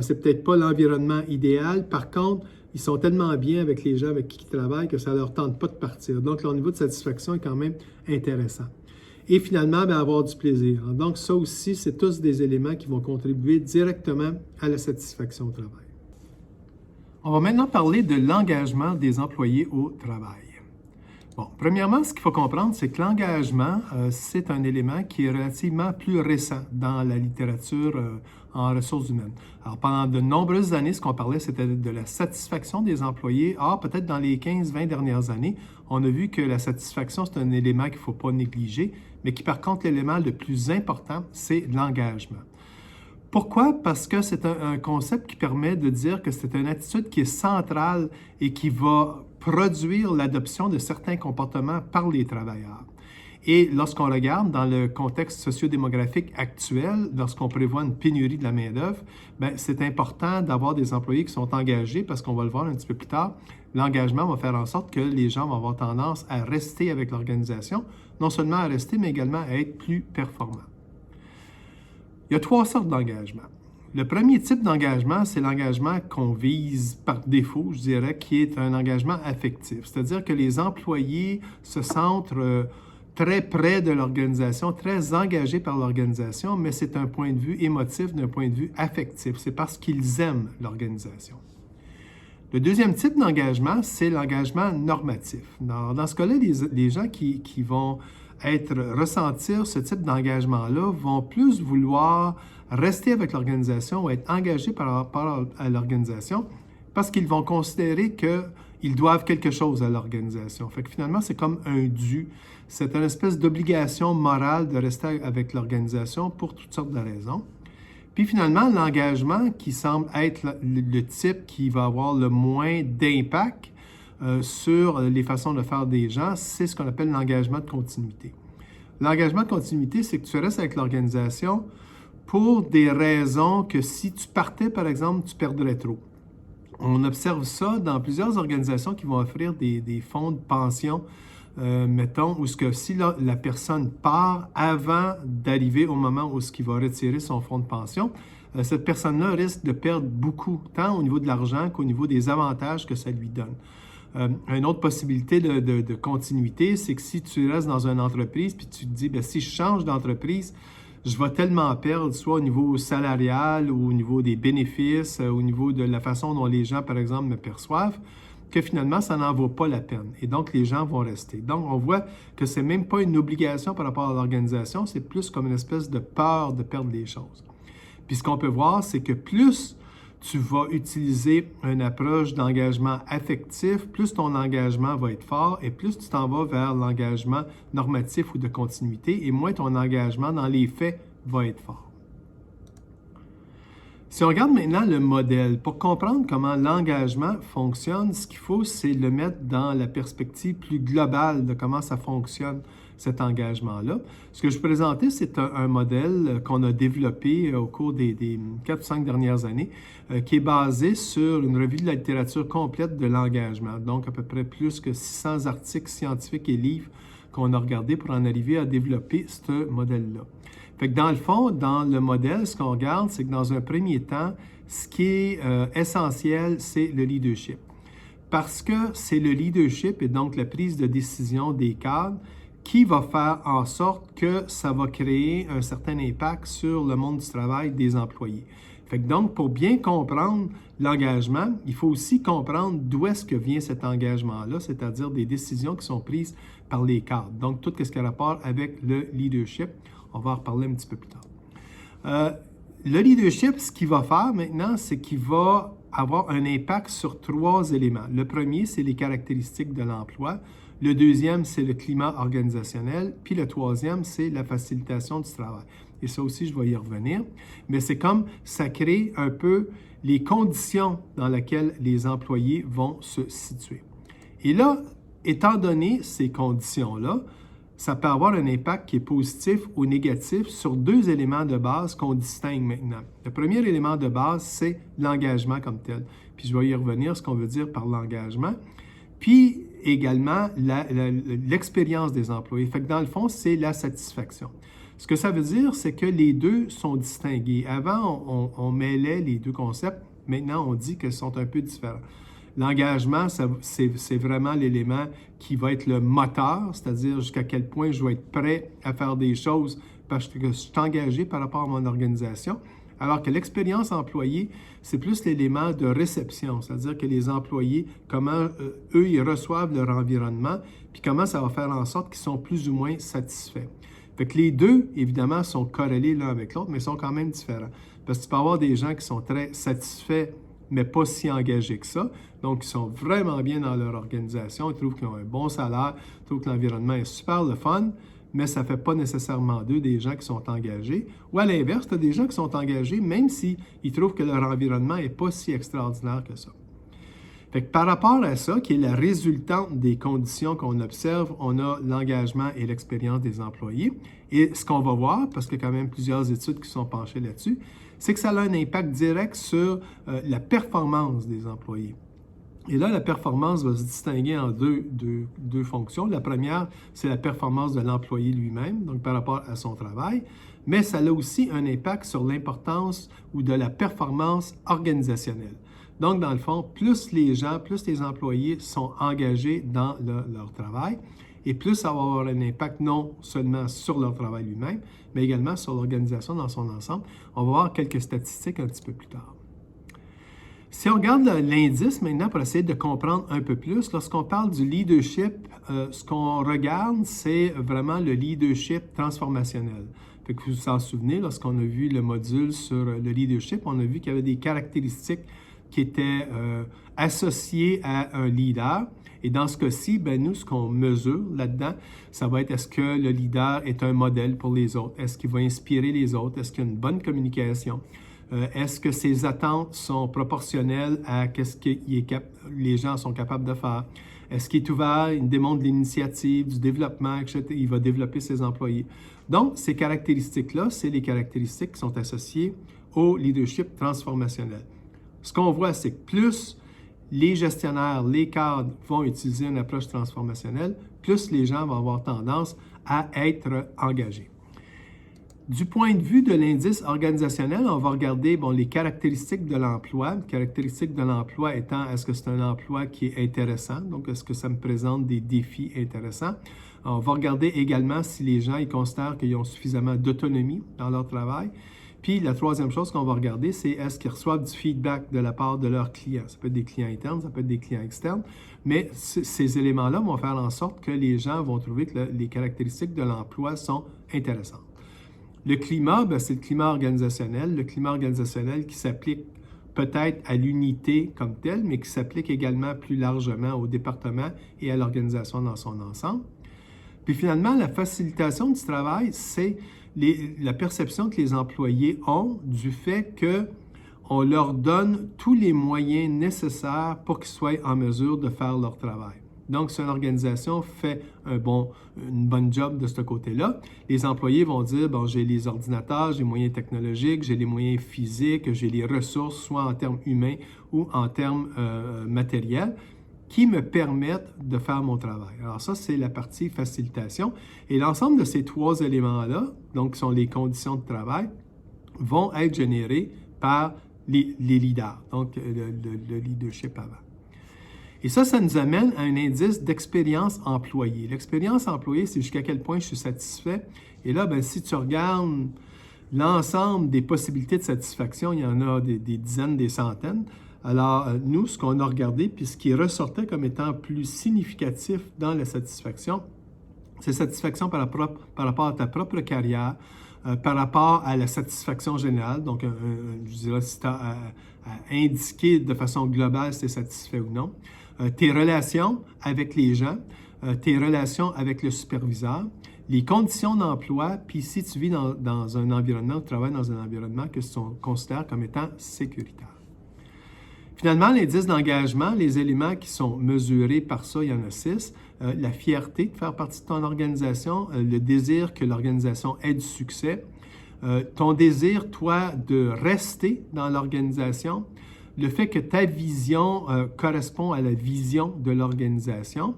c'est peut-être pas l'environnement idéal. Par contre, ils sont tellement bien avec les gens avec qui ils travaillent que ça ne leur tente pas de partir. Donc, leur niveau de satisfaction est quand même intéressant. Et finalement, avoir du plaisir. Donc, ça aussi, c'est tous des éléments qui vont contribuer directement à la satisfaction au travail. On va maintenant parler de l'engagement des employés au travail. Bon, premièrement, ce qu'il faut comprendre, c'est que l'engagement, c'est un élément qui est relativement plus récent dans la littérature en ressources humaines. Alors, pendant de nombreuses années, ce qu'on parlait, c'était de la satisfaction des employés. Or, peut-être dans les 15-20 dernières années, on a vu que la satisfaction, c'est un élément qu'il ne faut pas négliger, mais qui, par contre, l'élément le plus important, c'est l'engagement. Pourquoi? Parce que c'est un concept qui permet de dire que c'est une attitude qui est centrale et qui va produire l'adoption de certains comportements par les travailleurs. Et lorsqu'on regarde dans le contexte sociodémographique actuel, lorsqu'on prévoit une pénurie de la main-d'œuvre, c'est important d'avoir des employés qui sont engagés parce qu'on va le voir un petit peu plus tard. L'engagement va faire en sorte que les gens vont avoir tendance à rester avec l'organisation, non seulement à rester, mais également à être plus performants. Il y a 3 sortes d'engagement. Le premier type d'engagement, c'est l'engagement qu'on vise par défaut, je dirais, qui est un engagement affectif. C'est-à-dire que les employés se sentent très près de l'organisation, très engagés par l'organisation, mais c'est un point de vue émotif, d'un point de vue affectif. C'est parce qu'ils aiment l'organisation. Le deuxième type d'engagement, c'est l'engagement normatif. Dans ce cas-là, les gens qui vont ressentir ce type d'engagement-là vont plus vouloir rester avec l'organisation ou être engagés par rapport à l'organisation parce qu'ils vont considérer qu'ils doivent quelque chose à l'organisation. Fait que finalement, c'est comme un dû. C'est une espèce d'obligation morale de rester avec l'organisation pour toutes sortes de raisons. Puis finalement, l'engagement qui semble être le type qui va avoir le moins d'impact sur les façons de faire des gens, c'est ce qu'on appelle l'engagement de continuité. L'engagement de continuité, c'est que tu restes avec l'organisation pour des raisons que si tu partais, par exemple, tu perdrais trop. On observe ça dans plusieurs organisations qui vont offrir des fonds de pension, mettons, où si la personne part avant d'arriver au moment où il va retirer son fonds de pension, cette personne-là risque de perdre beaucoup, tant au niveau de l'argent qu'au niveau des avantages que ça lui donne. Une autre possibilité de continuité, c'est que si tu restes dans une entreprise puis tu te dis, si je change d'entreprise, je vais tellement perdre, soit au niveau salarial ou au niveau des bénéfices, au niveau de la façon dont les gens, par exemple, me perçoivent, que finalement, ça n'en vaut pas la peine. Et donc, les gens vont rester. Donc, on voit que ce n'est même pas une obligation par rapport à l'organisation, c'est plus comme une espèce de peur de perdre les choses. Puis ce qu'on peut voir, c'est que plus tu vas utiliser une approche d'engagement affectif, plus ton engagement va être fort et plus tu t'en vas vers l'engagement normatif ou de continuité et moins ton engagement dans les faits va être fort. Si on regarde maintenant le modèle, pour comprendre comment l'engagement fonctionne, ce qu'il faut, c'est le mettre dans la perspective plus globale de comment ça fonctionne, cet engagement-là. Ce que je présentais, c'est un modèle qu'on a développé au cours des 4 ou 5 dernières années, qui est basé sur une revue de la littérature complète de l'engagement. Donc, à peu près plus que 600 articles scientifiques et livres qu'on a regardés pour en arriver à développer ce modèle-là. Fait que dans le fond, dans le modèle, ce qu'on regarde, c'est que dans un premier temps, ce qui est essentiel, c'est le leadership. Parce que c'est le leadership et donc la prise de décision des cadres qui va faire en sorte que ça va créer un certain impact sur le monde du travail des employés. Fait que donc, pour bien comprendre l'engagement, il faut aussi comprendre d'où est-ce que vient cet engagement-là, c'est-à-dire des décisions qui sont prises par les cadres. Donc, tout ce qui a rapport avec le leadership. On va en reparler un petit peu plus tard. Le leadership, ce qu'il va faire maintenant, c'est qu'il va avoir un impact sur 3 éléments. Le premier, c'est les caractéristiques de l'emploi. Le deuxième, c'est le climat organisationnel. Puis le troisième, c'est la facilitation du travail. Et ça aussi, je vais y revenir. Mais c'est comme ça crée un peu les conditions dans lesquelles les employés vont se situer. Et là, étant donné ces conditions-là, ça peut avoir un impact qui est positif ou négatif sur 2 éléments de base qu'on distingue maintenant. Le premier élément de base, c'est l'engagement comme tel. Puis je vais y revenir, ce qu'on veut dire par l'engagement. Puis également, l'expérience des employés. Fait que dans le fond, c'est la satisfaction. Ce que ça veut dire, c'est que les deux sont distingués. Avant, on mêlait les 2 concepts. Maintenant, on dit qu'ils sont un peu différents. L'engagement, c'est vraiment l'élément qui va être le moteur, c'est-à-dire jusqu'à quel point je vais être prêt à faire des choses parce que je suis engagé par rapport à mon organisation. Alors que l'expérience employée, c'est plus l'élément de réception, c'est-à-dire que les employés, comment eux, ils reçoivent leur environnement, puis comment ça va faire en sorte qu'ils sont plus ou moins satisfaits. Fait que les deux, évidemment, sont corrélés l'un avec l'autre, mais sont quand même différents. Parce que tu peux avoir des gens qui sont très satisfaits mais pas si engagés que ça. Donc, ils sont vraiment bien dans leur organisation, ils trouvent qu'ils ont un bon salaire, ils trouvent que l'environnement est super le fun, mais ça ne fait pas nécessairement d'eux des gens qui sont engagés. Ou à l'inverse, tu as des gens qui sont engagés, même s'ils trouvent que leur environnement n'est pas si extraordinaire que ça. Fait que par rapport à ça, qui est la résultante des conditions qu'on observe, on a l'engagement et l'expérience des employés. Et ce qu'on va voir, parce qu'il y a quand même plusieurs études qui sont penchées là-dessus, c'est que ça a un impact direct sur la performance des employés. Et là, la performance va se distinguer en deux fonctions. La première, c'est la performance de l'employé lui-même, donc par rapport à son travail, mais ça a aussi un impact sur l'importance ou de la performance organisationnelle. Donc, dans le fond, plus les gens, plus les employés sont engagés dans leur travail, et plus ça va avoir un impact non seulement sur leur travail lui-même, mais également sur l'organisation dans son ensemble. On va voir quelques statistiques un petit peu plus tard. Si on regarde l'indice maintenant pour essayer de comprendre un peu plus, lorsqu'on parle du leadership, ce qu'on regarde, c'est vraiment le leadership transformationnel. Fait que vous vous en souvenez, lorsqu'on a vu le module sur le leadership, on a vu qu'il y avait des caractéristiques qui étaient associées à un leader. Et dans ce cas-ci, nous, ce qu'on mesure là-dedans, ça va être est-ce que le leader est un modèle pour les autres? Est-ce qu'il va inspirer les autres? Est-ce qu'il y a une bonne communication? Est-ce que ses attentes sont proportionnelles à ce que les gens sont capables de faire? Est-ce qu'il est ouvert, il démontre de l'initiative, du développement, etc. Il va développer ses employés. Donc, ces caractéristiques-là, c'est les caractéristiques qui sont associées au leadership transformationnel. Ce qu'on voit, c'est que plus les gestionnaires, les cadres vont utiliser une approche transformationnelle, plus les gens vont avoir tendance à être engagés. Du point de vue de l'indice organisationnel, on va regarder les caractéristiques de l'emploi. Les caractéristiques de l'emploi étant, est-ce que c'est un emploi qui est intéressant? Donc, est-ce que ça me présente des défis intéressants? On va regarder également si les gens ils considèrent qu'ils ont suffisamment d'autonomie dans leur travail. Puis, la troisième chose qu'on va regarder, c'est est-ce qu'ils reçoivent du feedback de la part de leurs clients. Ça peut être des clients internes, ça peut être des clients externes, mais ces éléments-là vont faire en sorte que les gens vont trouver que les caractéristiques de l'emploi sont intéressantes. Le climat, c'est le climat organisationnel qui s'applique peut-être à l'unité comme telle, mais qui s'applique également plus largement au département et à l'organisation dans son ensemble. Puis finalement, la facilitation du travail, c'est la perception que les employés ont du fait on leur donne tous les moyens nécessaires pour qu'ils soient en mesure de faire leur travail. Donc, si une organisation fait une bonne job de ce côté-là, les employés vont dire, bon, j'ai les ordinateurs, j'ai les moyens technologiques, j'ai les moyens physiques, j'ai les ressources, soit en termes humains ou en termes matériels, qui me permettent de faire mon travail. Alors ça, c'est la partie facilitation. Et l'ensemble de ces trois éléments-là, donc qui sont les conditions de travail, vont être générés par les leaders, donc le leadership avant. Et ça nous amène à un indice d'expérience employée. L'expérience employée, c'est jusqu'à quel point je suis satisfait. Et là, si tu regardes l'ensemble des possibilités de satisfaction, il y en a des dizaines, des centaines. Alors, nous, ce qu'on a regardé, puis ce qui ressortait comme étant plus significatif dans la satisfaction, c'est satisfaction par rapport à ta propre carrière, par rapport à la satisfaction générale. Donc, je dirais si tu as à indiquer de façon globale si tu es satisfait ou non. Tes relations avec les gens, tes relations avec le superviseur, les conditions d'emploi, puis si tu vis dans un environnement, tu travailles dans un environnement que tu considères comme étant sécuritaire. Finalement, l'indice d'engagement, les éléments qui sont mesurés par ça, il y en a 6. La fierté de faire partie de ton organisation, le désir que l'organisation ait du succès, ton désir, toi, de rester dans l'organisation, le fait que ta vision correspond à la vision de l'organisation,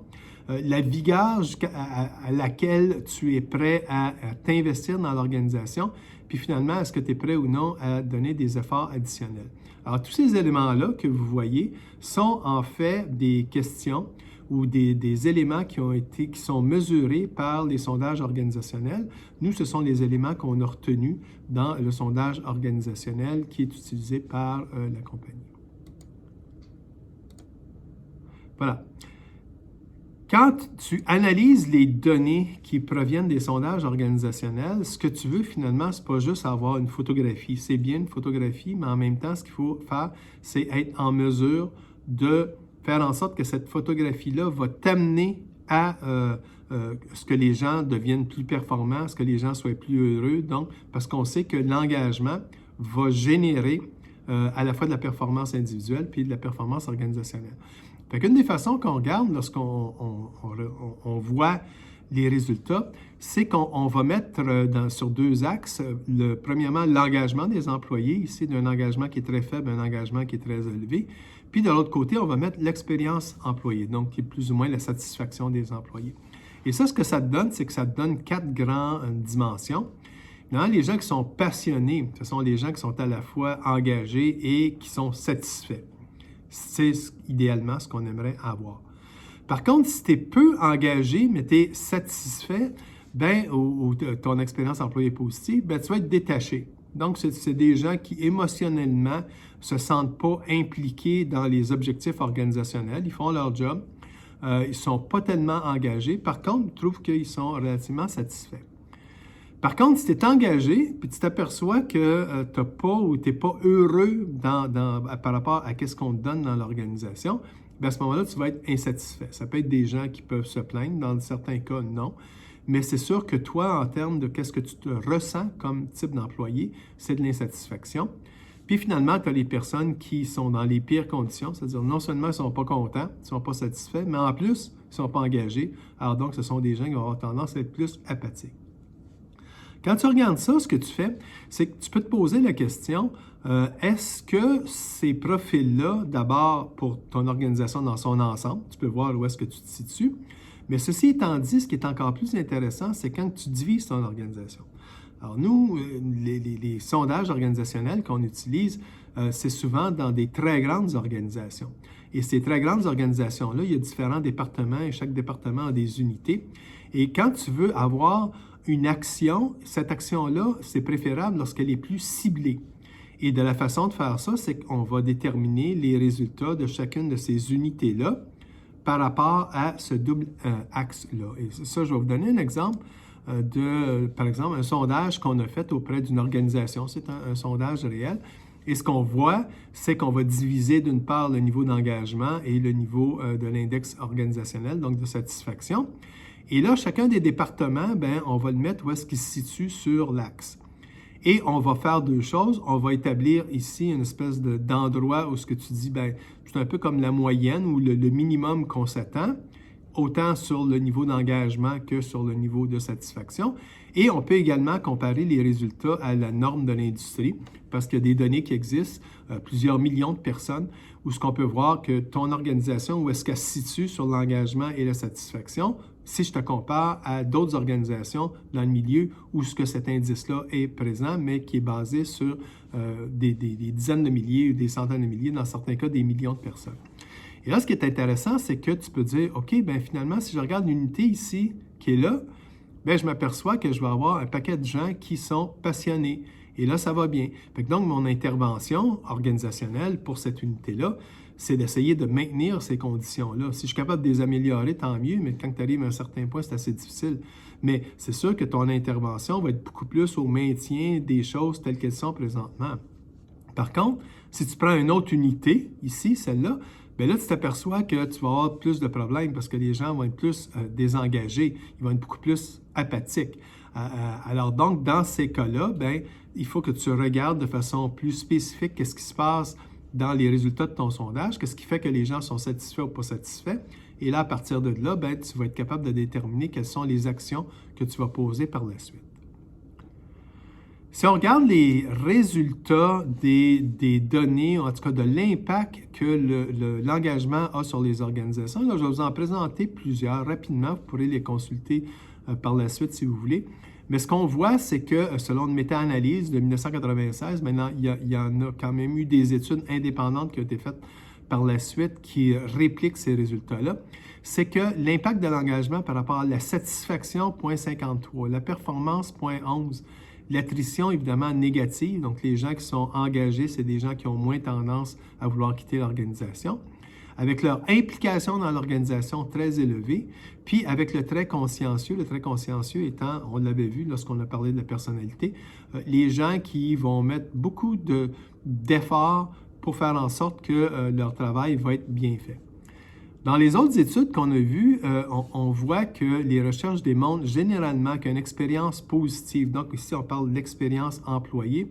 la vigueur à laquelle tu es prêt à t'investir dans l'organisation, puis finalement, est-ce que tu es prêt ou non à donner des efforts additionnels. Alors, tous ces éléments-là que vous voyez sont en fait des questions ou des éléments qui sont mesurés par les sondages organisationnels. Nous, ce sont les éléments qu'on a retenus dans le sondage organisationnel qui est utilisé par la compagnie. Voilà. Quand tu analyses les données qui proviennent des sondages organisationnels, ce que tu veux finalement, ce n'est pas juste avoir une photographie. C'est bien une photographie, mais en même temps, ce qu'il faut faire, c'est être en mesure de faire en sorte que cette photographie-là va t'amener à ce que les gens deviennent plus performants, à ce que les gens soient plus heureux. Donc, parce qu'on sait que l'engagement va générer à la fois de la performance individuelle puis de la performance organisationnelle. Fait qu'une des façons qu'on regarde lorsqu'on voit les résultats, c'est qu'on va mettre sur deux axes. Premièrement, l'engagement des employés, ici, d'un engagement qui est très faible à un engagement qui est très élevé. Puis de l'autre côté, on va mettre l'expérience employée, donc qui est plus ou moins la satisfaction des employés. Et ça, ce que ça te donne, c'est que ça te donne 4 grandes dimensions. Maintenant, les gens qui sont passionnés, ce sont les gens qui sont à la fois engagés et qui sont satisfaits. C'est idéalement ce qu'on aimerait avoir. Par contre, si tu es peu engagé, mais tu es satisfait, ou ton expérience employée est positive, tu vas être détaché. Donc, c'est des gens qui émotionnellement ne se sentent pas impliqués dans les objectifs organisationnels. Ils font leur job. Ils ne sont pas tellement engagés. Par contre, ils trouvent qu'ils sont relativement satisfaits. Par contre, si tu es engagé, puis tu t'aperçois que tu n'es pas ou tu n'es pas heureux par rapport à ce qu'on te donne dans l'organisation, à ce moment-là, tu vas être insatisfait. Ça peut être des gens qui peuvent se plaindre, dans certains cas, non. Mais c'est sûr que toi, en termes de qu'est-ce que tu te ressens comme type d'employé, c'est de l'insatisfaction. Puis finalement, tu as les personnes qui sont dans les pires conditions, c'est-à-dire non seulement ils ne sont pas contents, ils ne sont pas satisfaits, mais en plus, ils ne sont pas engagés. Alors donc, ce sont des gens qui vont avoir tendance à être plus apathiques. Quand tu regardes ça, ce que tu fais, c'est que tu peux te poser la question, est-ce que ces profils-là, d'abord pour ton organisation dans son ensemble, tu peux voir où est-ce que tu te situes, mais ceci étant dit, ce qui est encore plus intéressant, c'est quand tu divises ton organisation. Alors nous, les sondages organisationnels qu'on utilise, c'est souvent dans des très grandes organisations. Et ces très grandes organisations-là, il y a différents départements et chaque département a des unités. Et quand tu veux avoir une action, cette action-là, c'est préférable lorsqu'elle est plus ciblée. Et de la façon de faire ça, c'est qu'on va déterminer les résultats de chacune de ces unités-là par rapport à ce double axe-là. Et ça, je vais vous donner un exemple par exemple, un sondage qu'on a fait auprès d'une organisation. C'est un sondage réel. Et ce qu'on voit, c'est qu'on va diviser d'une part le niveau d'engagement et le niveau de l'index organisationnel, donc de satisfaction. Et là, chacun des départements, on va le mettre où est-ce qu'il se situe sur l'axe. Et on va faire deux choses. On va établir ici une espèce d'endroit où ce que tu dis, ben, c'est un peu comme la moyenne ou le minimum qu'on s'attend, autant sur le niveau d'engagement que sur le niveau de satisfaction. Et on peut également comparer les résultats à la norme de l'industrie, parce qu'il y a des données qui existent, plusieurs millions de personnes, où ce qu'on peut voir que ton organisation, où est-ce qu'elle se situe sur l'engagement et la satisfaction, si je te compare à d'autres organisations dans le milieu où ce que cet indice-là est présent, mais qui est basé sur des dizaines de milliers ou des centaines de milliers, dans certains cas des millions de personnes. Et là, ce qui est intéressant, c'est que tu peux dire, OK, bien finalement, si je regarde l'unité ici qui est là, bien, je m'aperçois que je vais avoir un paquet de gens qui sont passionnés. Et là, ça va bien. Fait que donc, mon intervention organisationnelle pour cette unité-là, c'est d'essayer de maintenir ces conditions-là. Si je suis capable de les améliorer, tant mieux, mais quand tu arrives à un certain point, c'est assez difficile. Mais c'est sûr que ton intervention va être beaucoup plus au maintien des choses telles qu'elles sont présentement. Par contre, si tu prends une autre unité, ici, celle-là, bien là, tu t'aperçois que tu vas avoir plus de problèmes parce que les gens vont être plus désengagés, ils vont être beaucoup plus apathiques. Alors donc, dans ces cas-là, bien, il faut que tu regardes de façon plus spécifique qu'est-ce qui se passe dans les résultats de ton sondage, qu'est-ce qui fait que les gens sont satisfaits ou pas satisfaits. Et là, à partir de là, bien, tu vas être capable de déterminer quelles sont les actions que tu vas poser par la suite. Si on regarde les résultats des données, en tout cas de l'impact que l'engagement a sur les organisations, là, je vais vous en présenter plusieurs rapidement. Vous pourrez les consulter par la suite si vous voulez. Mais ce qu'on voit, c'est que selon une méta-analyse de 1996, maintenant, il y en a quand même eu des études indépendantes qui ont été faites par la suite qui répliquent ces résultats-là, c'est que l'impact de l'engagement par rapport à la satisfaction, 0,53, la performance, 0,11, l'attrition, évidemment, négative, donc les gens qui sont engagés, c'est des gens qui ont moins tendance à vouloir quitter l'organisation, avec leur implication dans l'organisation très élevée, puis avec le trait consciencieux étant, on l'avait vu lorsqu'on a parlé de la personnalité, les gens qui vont mettre beaucoup d'efforts pour faire en sorte que leur travail va être bien fait. Dans les autres études qu'on a vues, on voit que les recherches démontrent généralement qu'une expérience positive, donc ici on parle de l'expérience employée,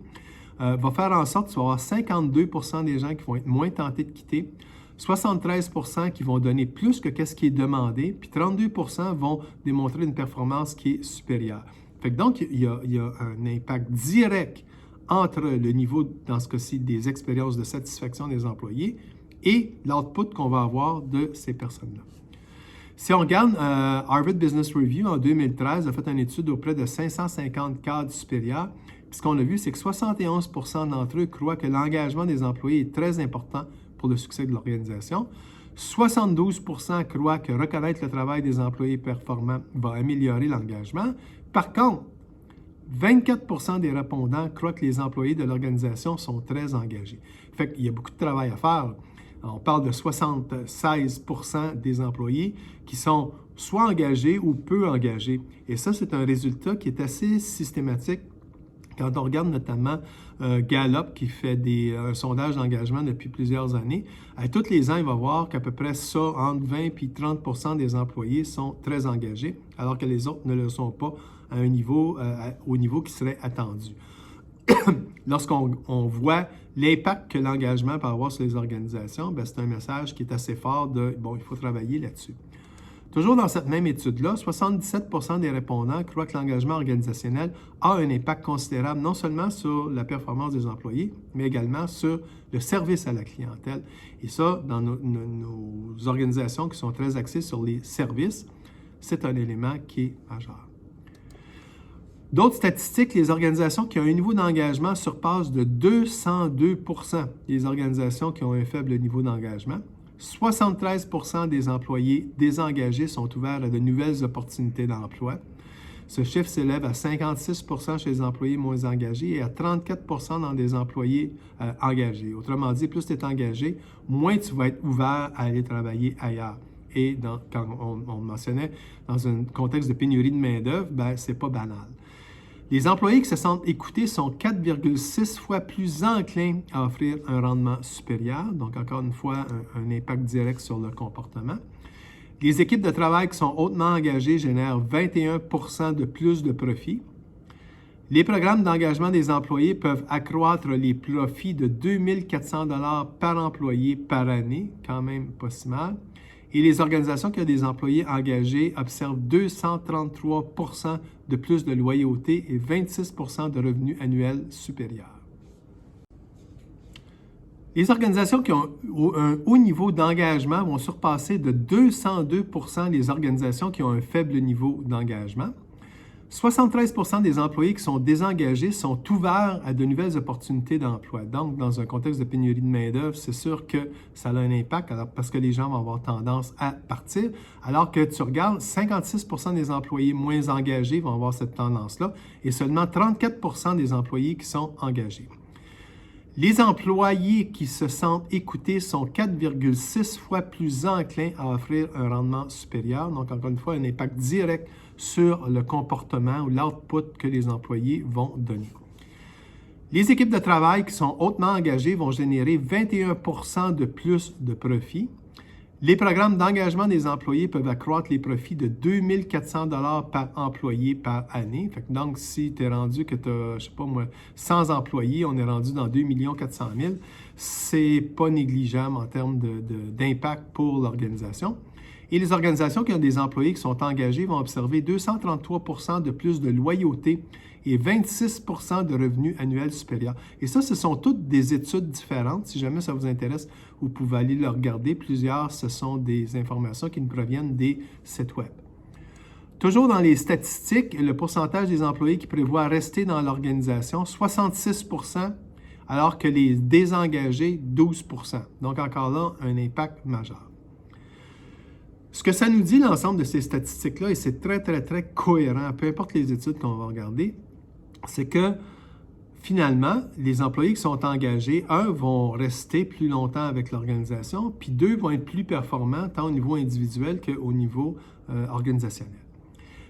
va faire en sorte que tu vas avoir 52% des gens qui vont être moins tentés de quitter, 73% qui vont donner plus que ce qui est demandé, puis 32% vont démontrer une performance qui est supérieure. Fait que donc, il y a un impact direct entre le niveau, dans ce cas-ci, des expériences de satisfaction des employés et l'output qu'on va avoir de ces personnes-là. Si on regarde, Harvard Business Review, en 2013, a fait une étude auprès de 550 cadres supérieurs. Puis ce qu'on a vu, c'est que 71% d'entre eux croient que l'engagement des employés est très important pour le succès de l'organisation. 72% croient que reconnaître le travail des employés performants va améliorer l'engagement. Par contre, 24% des répondants croient que les employés de l'organisation sont très engagés. Fait qu'il y a beaucoup de travail à faire. On parle de 76% des employés qui sont soit engagés ou peu engagés. Et ça, c'est un résultat qui est assez systématique quand on regarde notamment Gallup qui fait un sondage d'engagement depuis plusieurs années. Tous les ans, il va voir qu'à peu près ça, entre 20 et 30% des employés sont très engagés, alors que les autres ne le sont pas à un niveau, au niveau qui serait attendu. Lorsqu'on voit l'impact que l'engagement peut avoir sur les organisations, bien, c'est un message qui est assez fort de « bon, il faut travailler là-dessus ». Toujours dans cette même étude-là, 77% des répondants croient que l'engagement organisationnel a un impact considérable non seulement sur la performance des employés, mais également sur le service à la clientèle. Et ça, dans nos organisations qui sont très axées sur les services, c'est un élément qui est majeur. D'autres statistiques, les organisations qui ont un niveau d'engagement surpassent de 202% les organisations qui ont un faible niveau d'engagement. 73% des employés désengagés sont ouverts à de nouvelles opportunités d'emploi. Ce chiffre s'élève à 56% chez les employés moins engagés et à 34% dans des employés engagés. Autrement dit, plus tu es engagé, moins tu vas être ouvert à aller travailler ailleurs. Et quand on mentionnait dans un contexte de pénurie de main-d'œuvre, ben, ce n'est pas banal. Les employés qui se sentent écoutés sont 4,6 fois plus enclins à offrir un rendement supérieur, donc encore une fois, un impact direct sur le comportement. Les équipes de travail qui sont hautement engagées génèrent 21% de plus de profit. Les programmes d'engagement des employés peuvent accroître les profits de 2 400 $ par employé par année, quand même pas si mal. Et les organisations qui ont des employés engagés observent 233 % de plus de loyauté et 26 % de revenus annuels supérieurs. Les organisations qui ont un haut niveau d'engagement vont surpasser de 202 % les organisations qui ont un faible niveau d'engagement. 73 % des employés qui sont désengagés sont ouverts à de nouvelles opportunités d'emploi. Donc, dans un contexte de pénurie de main-d'œuvre, c'est sûr que ça a un impact parce que les gens vont avoir tendance à partir. Alors que tu regardes, 56 % des employés moins engagés vont avoir cette tendance-là et seulement 34 % des employés qui sont engagés. Les employés qui se sentent écoutés sont 4,6 fois plus enclins à offrir un rendement supérieur. Donc, encore une fois, un impact direct sur le comportement ou l'output que les employés vont donner. Les équipes de travail qui sont hautement engagées vont générer 21 % de plus de profits. Les programmes d'engagement des employés peuvent accroître les profits de 2 400 $ par employé par année. Donc, si tu es rendu que tu as, je sais pas moi, 100 employés, on est rendu dans 2 400 000, c'est pas négligeable en termes d'impact pour l'organisation. Et les organisations qui ont des employés qui sont engagés vont observer 233 % de plus de loyauté et 26 % de revenus annuels supérieurs. Et ça, ce sont toutes des études différentes. Si jamais ça vous intéresse, vous pouvez aller le regarder. Plusieurs, ce sont des informations qui nous proviennent des sites web. Toujours dans les statistiques, le pourcentage des employés qui prévoient rester dans l'organisation, 66 % alors que les désengagés, 12 %. Donc encore là, un impact majeur. Ce que ça nous dit, l'ensemble de ces statistiques-là, et c'est très, très, très cohérent, peu importe les études qu'on va regarder, c'est que finalement, les employés qui sont engagés, vont rester plus longtemps avec l'organisation, puis deux, vont être plus performants tant au niveau individuel qu'au niveau organisationnel.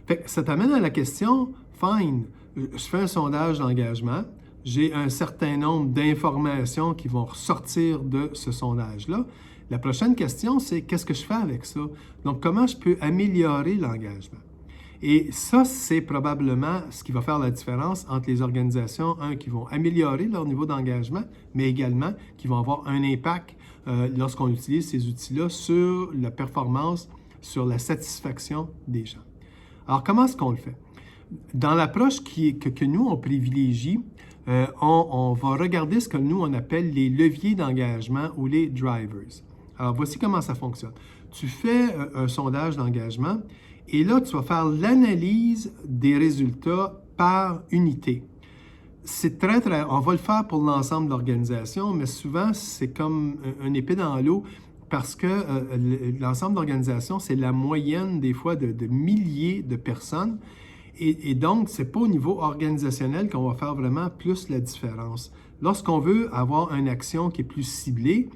Fait que ça t'amène à la question, fine, je fais un sondage d'engagement, j'ai un certain nombre d'informations qui vont ressortir de ce sondage-là. La prochaine question, c'est qu'est-ce que je fais avec ça? Donc, comment je peux améliorer l'engagement? Et ça, c'est probablement ce qui va faire la différence entre les organisations, qui vont améliorer leur niveau d'engagement, mais également qui vont avoir un impact lorsqu'on utilise ces outils-là sur la performance, sur la satisfaction des gens. Alors, comment est-ce qu'on le fait? Dans l'approche que nous, on privilégie, on va regarder ce que nous, on appelle les leviers d'engagement ou les drivers. Alors, voici comment ça fonctionne. Tu fais un sondage d'engagement et là, tu vas faire l'analyse des résultats par unité. C'est très, très... On va le faire pour l'ensemble de l'organisation, mais souvent, c'est comme un épée dans l'eau parce que l'ensemble d'organisation, c'est la moyenne des fois de milliers de personnes. Et donc, ce n'est pas au niveau organisationnel qu'on va faire vraiment plus la différence. Lorsqu'on veut avoir une action qui est plus ciblée,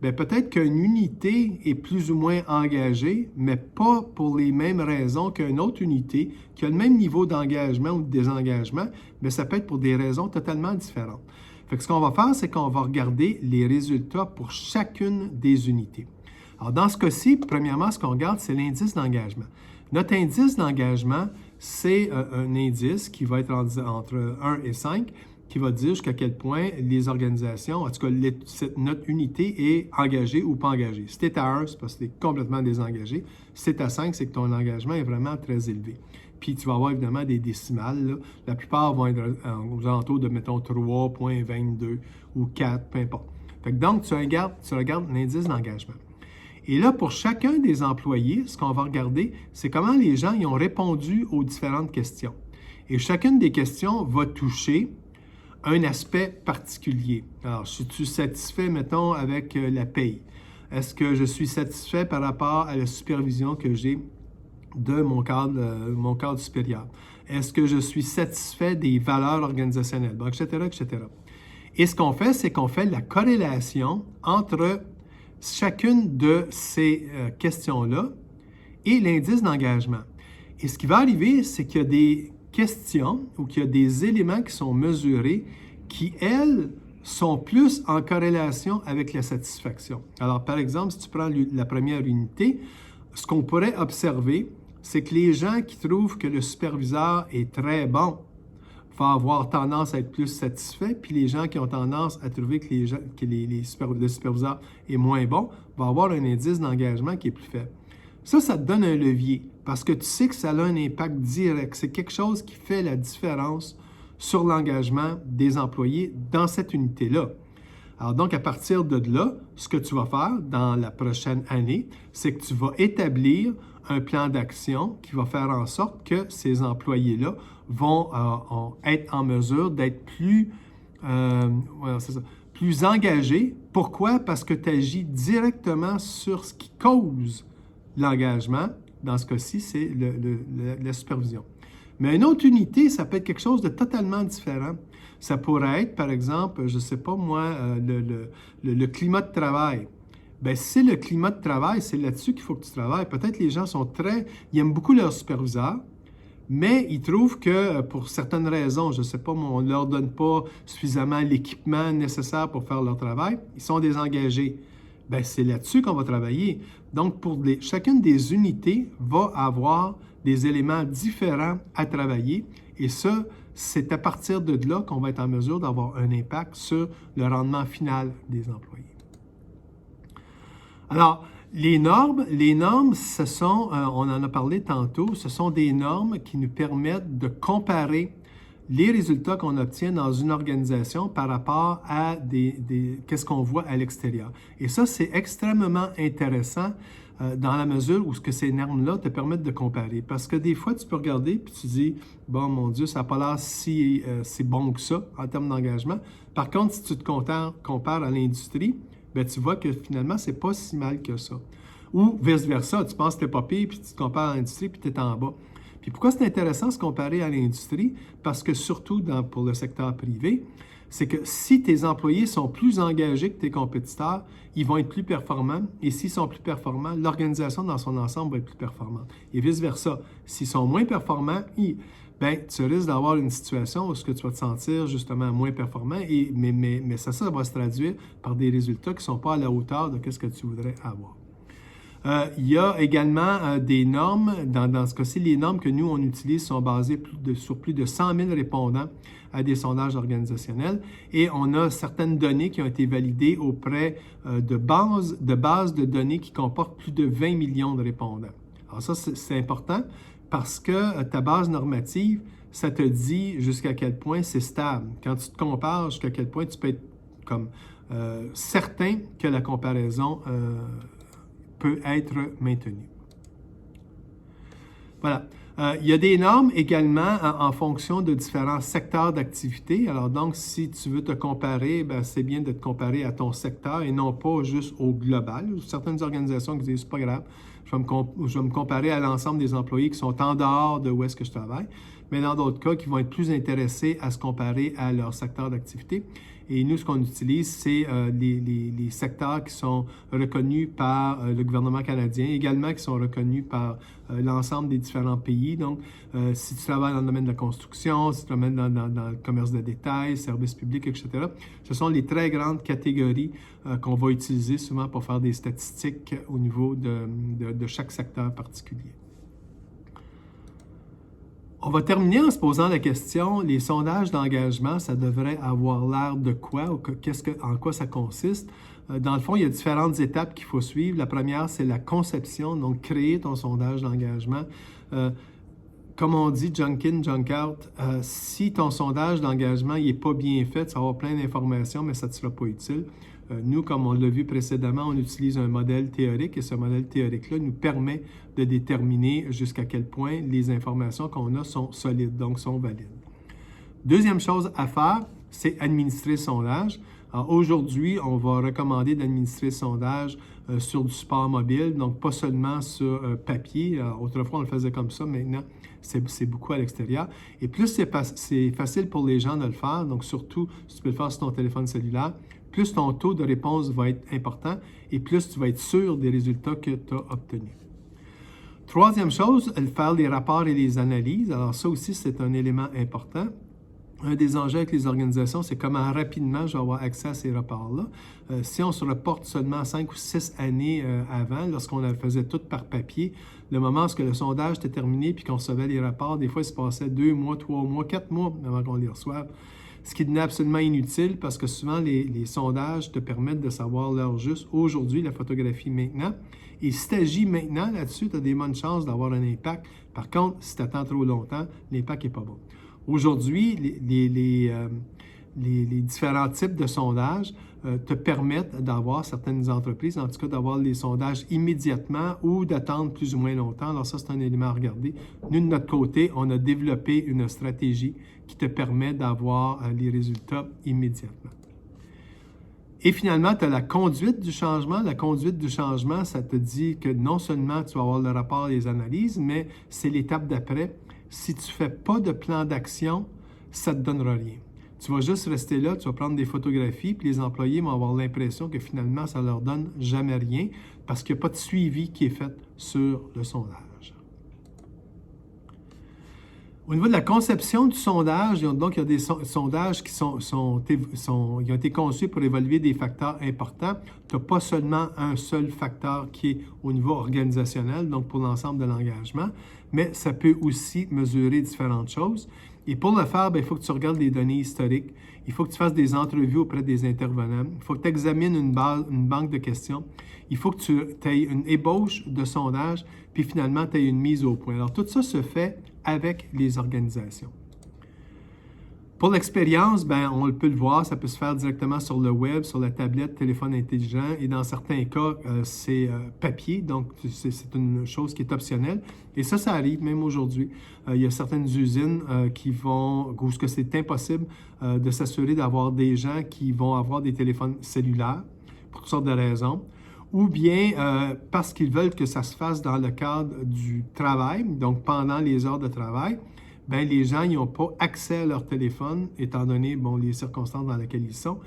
bien, peut-être qu'une unité est plus ou moins engagée, mais pas pour les mêmes raisons qu'une autre unité qui a le même niveau d'engagement ou de désengagement, mais ça peut être pour des raisons totalement différentes. Fait que ce qu'on va faire, c'est qu'on va regarder les résultats pour chacune des unités. Alors, dans ce cas-ci, premièrement, ce qu'on regarde, c'est l'indice d'engagement. Notre indice d'engagement, c'est un indice qui va être entre 1 et 5, qui va dire jusqu'à quel point les organisations, en tout cas notre unité est engagée ou pas engagée. Si tu es à 1, c'est parce que tu es complètement désengagé. Si tu es à 5, c'est que ton engagement est vraiment très élevé. Puis tu vas avoir évidemment des décimales, là. La plupart vont être aux alentours de, mettons, 3,22 ou 4, peu importe. Fait que donc, tu regardes l'indice d'engagement. Et là, pour chacun des employés, ce qu'on va regarder, c'est comment les gens y ont répondu aux différentes questions. Et chacune des questions va toucher un aspect particulier. Alors, suis-tu satisfait, mettons, avec la paye? Est-ce que je suis satisfait par rapport à la supervision que j'ai de mon cadre supérieur? Est-ce que je suis satisfait des valeurs organisationnelles? Bon, etc., etc. Et ce qu'on fait, c'est qu'on fait la corrélation entre chacune de ces questions-là et l'indice d'engagement. Et ce qui va arriver, c'est qu'il y a des questions ou qu'il y a des éléments qui sont mesurés qui, elles, sont plus en corrélation avec la satisfaction. Alors, par exemple, si tu prends la première unité, ce qu'on pourrait observer, c'est que les gens qui trouvent que le superviseur est très bon vont avoir tendance à être plus satisfaits, puis les gens qui ont tendance à trouver que, le superviseur est moins bon vont avoir un indice d'engagement qui est plus faible. Ça te donne un levier, parce que tu sais que ça a un impact direct. C'est quelque chose qui fait la différence sur l'engagement des employés dans cette unité-là. Alors donc, à partir de là, ce que tu vas faire dans la prochaine année, c'est que tu vas établir un plan d'action qui va faire en sorte que ces employés-là vont être en mesure d'être plus engagés. Pourquoi? Parce que tu agis directement sur ce qui cause l'engagement. Dans ce cas-ci, c'est la supervision. Mais une autre unité, ça peut être quelque chose de totalement différent. Ça pourrait être, par exemple, je ne sais pas moi, le climat de travail. Bien, si c'est le climat de travail, c'est là-dessus qu'il faut que tu travailles. Peut-être les gens ils aiment beaucoup leur superviseur, mais ils trouvent que pour certaines raisons, je ne sais pas, on ne leur donne pas suffisamment l'équipement nécessaire pour faire leur travail, ils sont désengagés. Bien, c'est là-dessus qu'on va travailler. Donc, chacune des unités va avoir des éléments différents à travailler et ça, c'est à partir de là qu'on va être en mesure d'avoir un impact sur le rendement final des employés. Alors, les normes, ce sont, on en a parlé tantôt, ce sont des normes qui nous permettent de comparer les résultats qu'on obtient dans une organisation par rapport à qu'est-ce qu'on voit à l'extérieur. Et ça, c'est extrêmement intéressant dans la mesure où ces normes-là te permettent de comparer. Parce que des fois, tu peux regarder puis tu dis, bon, mon Dieu, ça n'a pas l'air si bon que ça en termes d'engagement. Par contre, si tu te compares à l'industrie, bien, tu vois que finalement, c'est pas si mal que ça. Ou vice-versa, tu penses que tu n'es pas pire, puis tu te compares à l'industrie, puis tu es en bas. Puis pourquoi c'est intéressant de se comparer à l'industrie? Parce que surtout pour le secteur privé, c'est que si tes employés sont plus engagés que tes compétiteurs, ils vont être plus performants. Et s'ils sont plus performants, l'organisation dans son ensemble va être plus performante. Et vice-versa. S'ils sont moins performants, bien, tu risques d'avoir une situation où tu vas te sentir justement moins performant, mais ça va se traduire par des résultats qui ne sont pas à la hauteur de ce que tu voudrais avoir. Il y a également des normes. Dans ce cas-ci, les normes que nous, on utilise sont basées sur plus de 100 000 répondants à des sondages organisationnels et on a certaines données qui ont été validées auprès de bases de données qui comportent plus de 20 millions de répondants. Alors ça, c'est important parce que ta base normative, ça te dit jusqu'à quel point c'est stable. Quand tu te compares, jusqu'à quel point tu peux être comme certain que la comparaison peut être maintenue. Voilà. Il y a des normes également en fonction de différents secteurs d'activité. Alors donc, si tu veux te comparer, bien, c'est bien de te comparer à ton secteur et non pas juste au global. Certaines organisations qui disent, c'est pas grave, je vais me comparer à l'ensemble des employés qui sont en dehors de où est-ce que je travaille. Mais dans d'autres cas, qui vont être plus intéressés à se comparer à leur secteur d'activité. Et nous, ce qu'on utilise, c'est les secteurs qui sont reconnus par le gouvernement canadien, également qui sont reconnus par l'ensemble des différents pays. Donc, si tu travailles dans le domaine de la construction, si tu travailles dans le commerce de détail, services publics, etc., ce sont les très grandes catégories qu'on va utiliser souvent pour faire des statistiques au niveau de chaque secteur particulier. On va terminer en se posant la question, les sondages d'engagement, ça devrait avoir l'air de quoi ou en quoi ça consiste? Dans le fond, il y a différentes étapes qu'il faut suivre. La première, c'est la conception, donc créer ton sondage d'engagement. Comme on dit, junk in, junk out, si ton sondage d'engagement n'est pas bien fait, tu vas avoir plein d'informations, mais ça ne te sera pas utile. Nous, comme on l'a vu précédemment, on utilise un modèle théorique et ce modèle théorique-là nous permet de déterminer jusqu'à quel point les informations qu'on a sont solides, donc sont valides. Deuxième chose à faire, c'est administrer le sondage. Aujourd'hui, on va recommander d'administrer le sondage sur du support mobile, donc pas seulement sur papier. Autrefois, on le faisait comme ça, maintenant, c'est beaucoup à l'extérieur. Et plus c'est facile pour les gens de le faire, donc surtout si tu peux le faire sur ton téléphone cellulaire, plus ton taux de réponse va être important et plus tu vas être sûr des résultats que tu as obtenus. Troisième chose, faire les rapports et les analyses. Alors ça aussi, c'est un élément important. un des enjeux avec les organisations, c'est comment rapidement je vais avoir accès à ces rapports-là. Si on se reporte seulement 5 ou 6 années avant, lorsqu'on le faisait tout par papier, le moment où le sondage était terminé puis qu'on recevait les rapports, des fois, il se passait 2 mois, 3 mois, 4 mois avant qu'on les reçoive. Ce qui devenait absolument inutile parce que souvent, les sondages te permettent de savoir l'heure juste aujourd'hui, la photographie maintenant. Et si tu agis maintenant là-dessus, tu as des bonnes chances d'avoir un impact. Par contre, si tu attends trop longtemps, l'impact n'est pas bon. Aujourd'hui, les différents types de sondages te permettent d'avoir certaines entreprises, en tout cas d'avoir les sondages immédiatement ou d'attendre plus ou moins longtemps. Alors ça, c'est un élément à regarder. Nous, de notre côté, on a développé une stratégie qui te permet d'avoir les résultats immédiatement. Et finalement, tu as la conduite du changement. La conduite du changement, ça te dit que non seulement tu vas avoir le rapport et les analyses, mais c'est l'étape d'après. Si tu ne fais pas de plan d'action, ça ne te donnera rien. Tu vas juste rester là, tu vas prendre des photographies, puis les employés vont avoir l'impression que finalement, ça ne leur donne jamais rien parce qu'il n'y a pas de suivi qui est fait sur le sondage. Au niveau de la conception du sondage, donc il y a des sondages qui ont été conçus pour évaluer des facteurs importants. Tu n'as pas seulement un seul facteur qui est au niveau organisationnel, donc pour l'ensemble de l'engagement, mais ça peut aussi mesurer différentes choses. Et pour le faire, il faut que tu regardes les données historiques, il faut que tu fasses des entrevues auprès des intervenants, il faut que tu examines une banque de questions, il faut que tu aies une ébauche de sondage, puis finalement, tu aies une mise au point. Alors, tout ça se fait avec les organisations. Pour l'expérience, on peut le voir, ça peut se faire directement sur le web, sur la tablette, téléphone intelligent, et dans certains cas, c'est papier, donc c'est une chose qui est optionnelle. Et ça arrive même aujourd'hui. Il y a certaines usines où c'est impossible de s'assurer d'avoir des gens qui vont avoir des téléphones cellulaires, pour toutes sortes de raisons, ou bien parce qu'ils veulent que ça se fasse dans le cadre du travail, donc pendant les heures de travail. Les gens n'ont pas accès à leur téléphone, étant donné les circonstances dans lesquelles ils sont.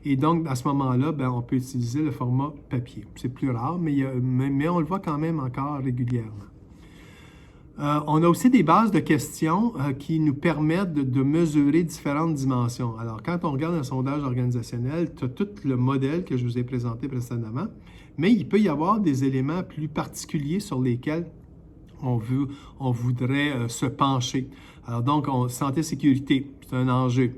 Et donc, à ce moment-là, on peut utiliser le format papier. C'est plus rare, mais on le voit quand même encore régulièrement. On a aussi des bases de questions qui nous permettent de mesurer différentes dimensions. Alors, quand on regarde un sondage organisationnel, tu as tout le modèle que je vous ai présenté précédemment, mais il peut y avoir des éléments plus particuliers sur lesquels on voudrait se pencher. Alors donc, santé-sécurité, c'est un enjeu.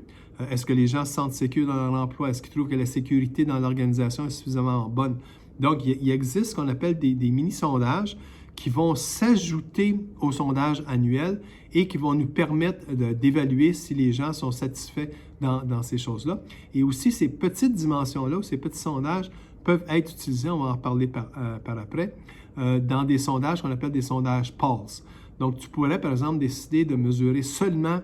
Est-ce que les gens se sentent sécures dans leur emploi? Est-ce qu'ils trouvent que la sécurité dans l'organisation est suffisamment bonne? Donc, il existe ce qu'on appelle des mini-sondages qui vont s'ajouter au sondage annuel et qui vont nous permettre d'évaluer si les gens sont satisfaits dans ces choses-là. Et aussi, ces petites dimensions-là, ces petits sondages peuvent être utilisés, on va en reparler par après, dans des sondages qu'on appelle des sondages Pulse. Donc, tu pourrais, par exemple, décider de mesurer seulement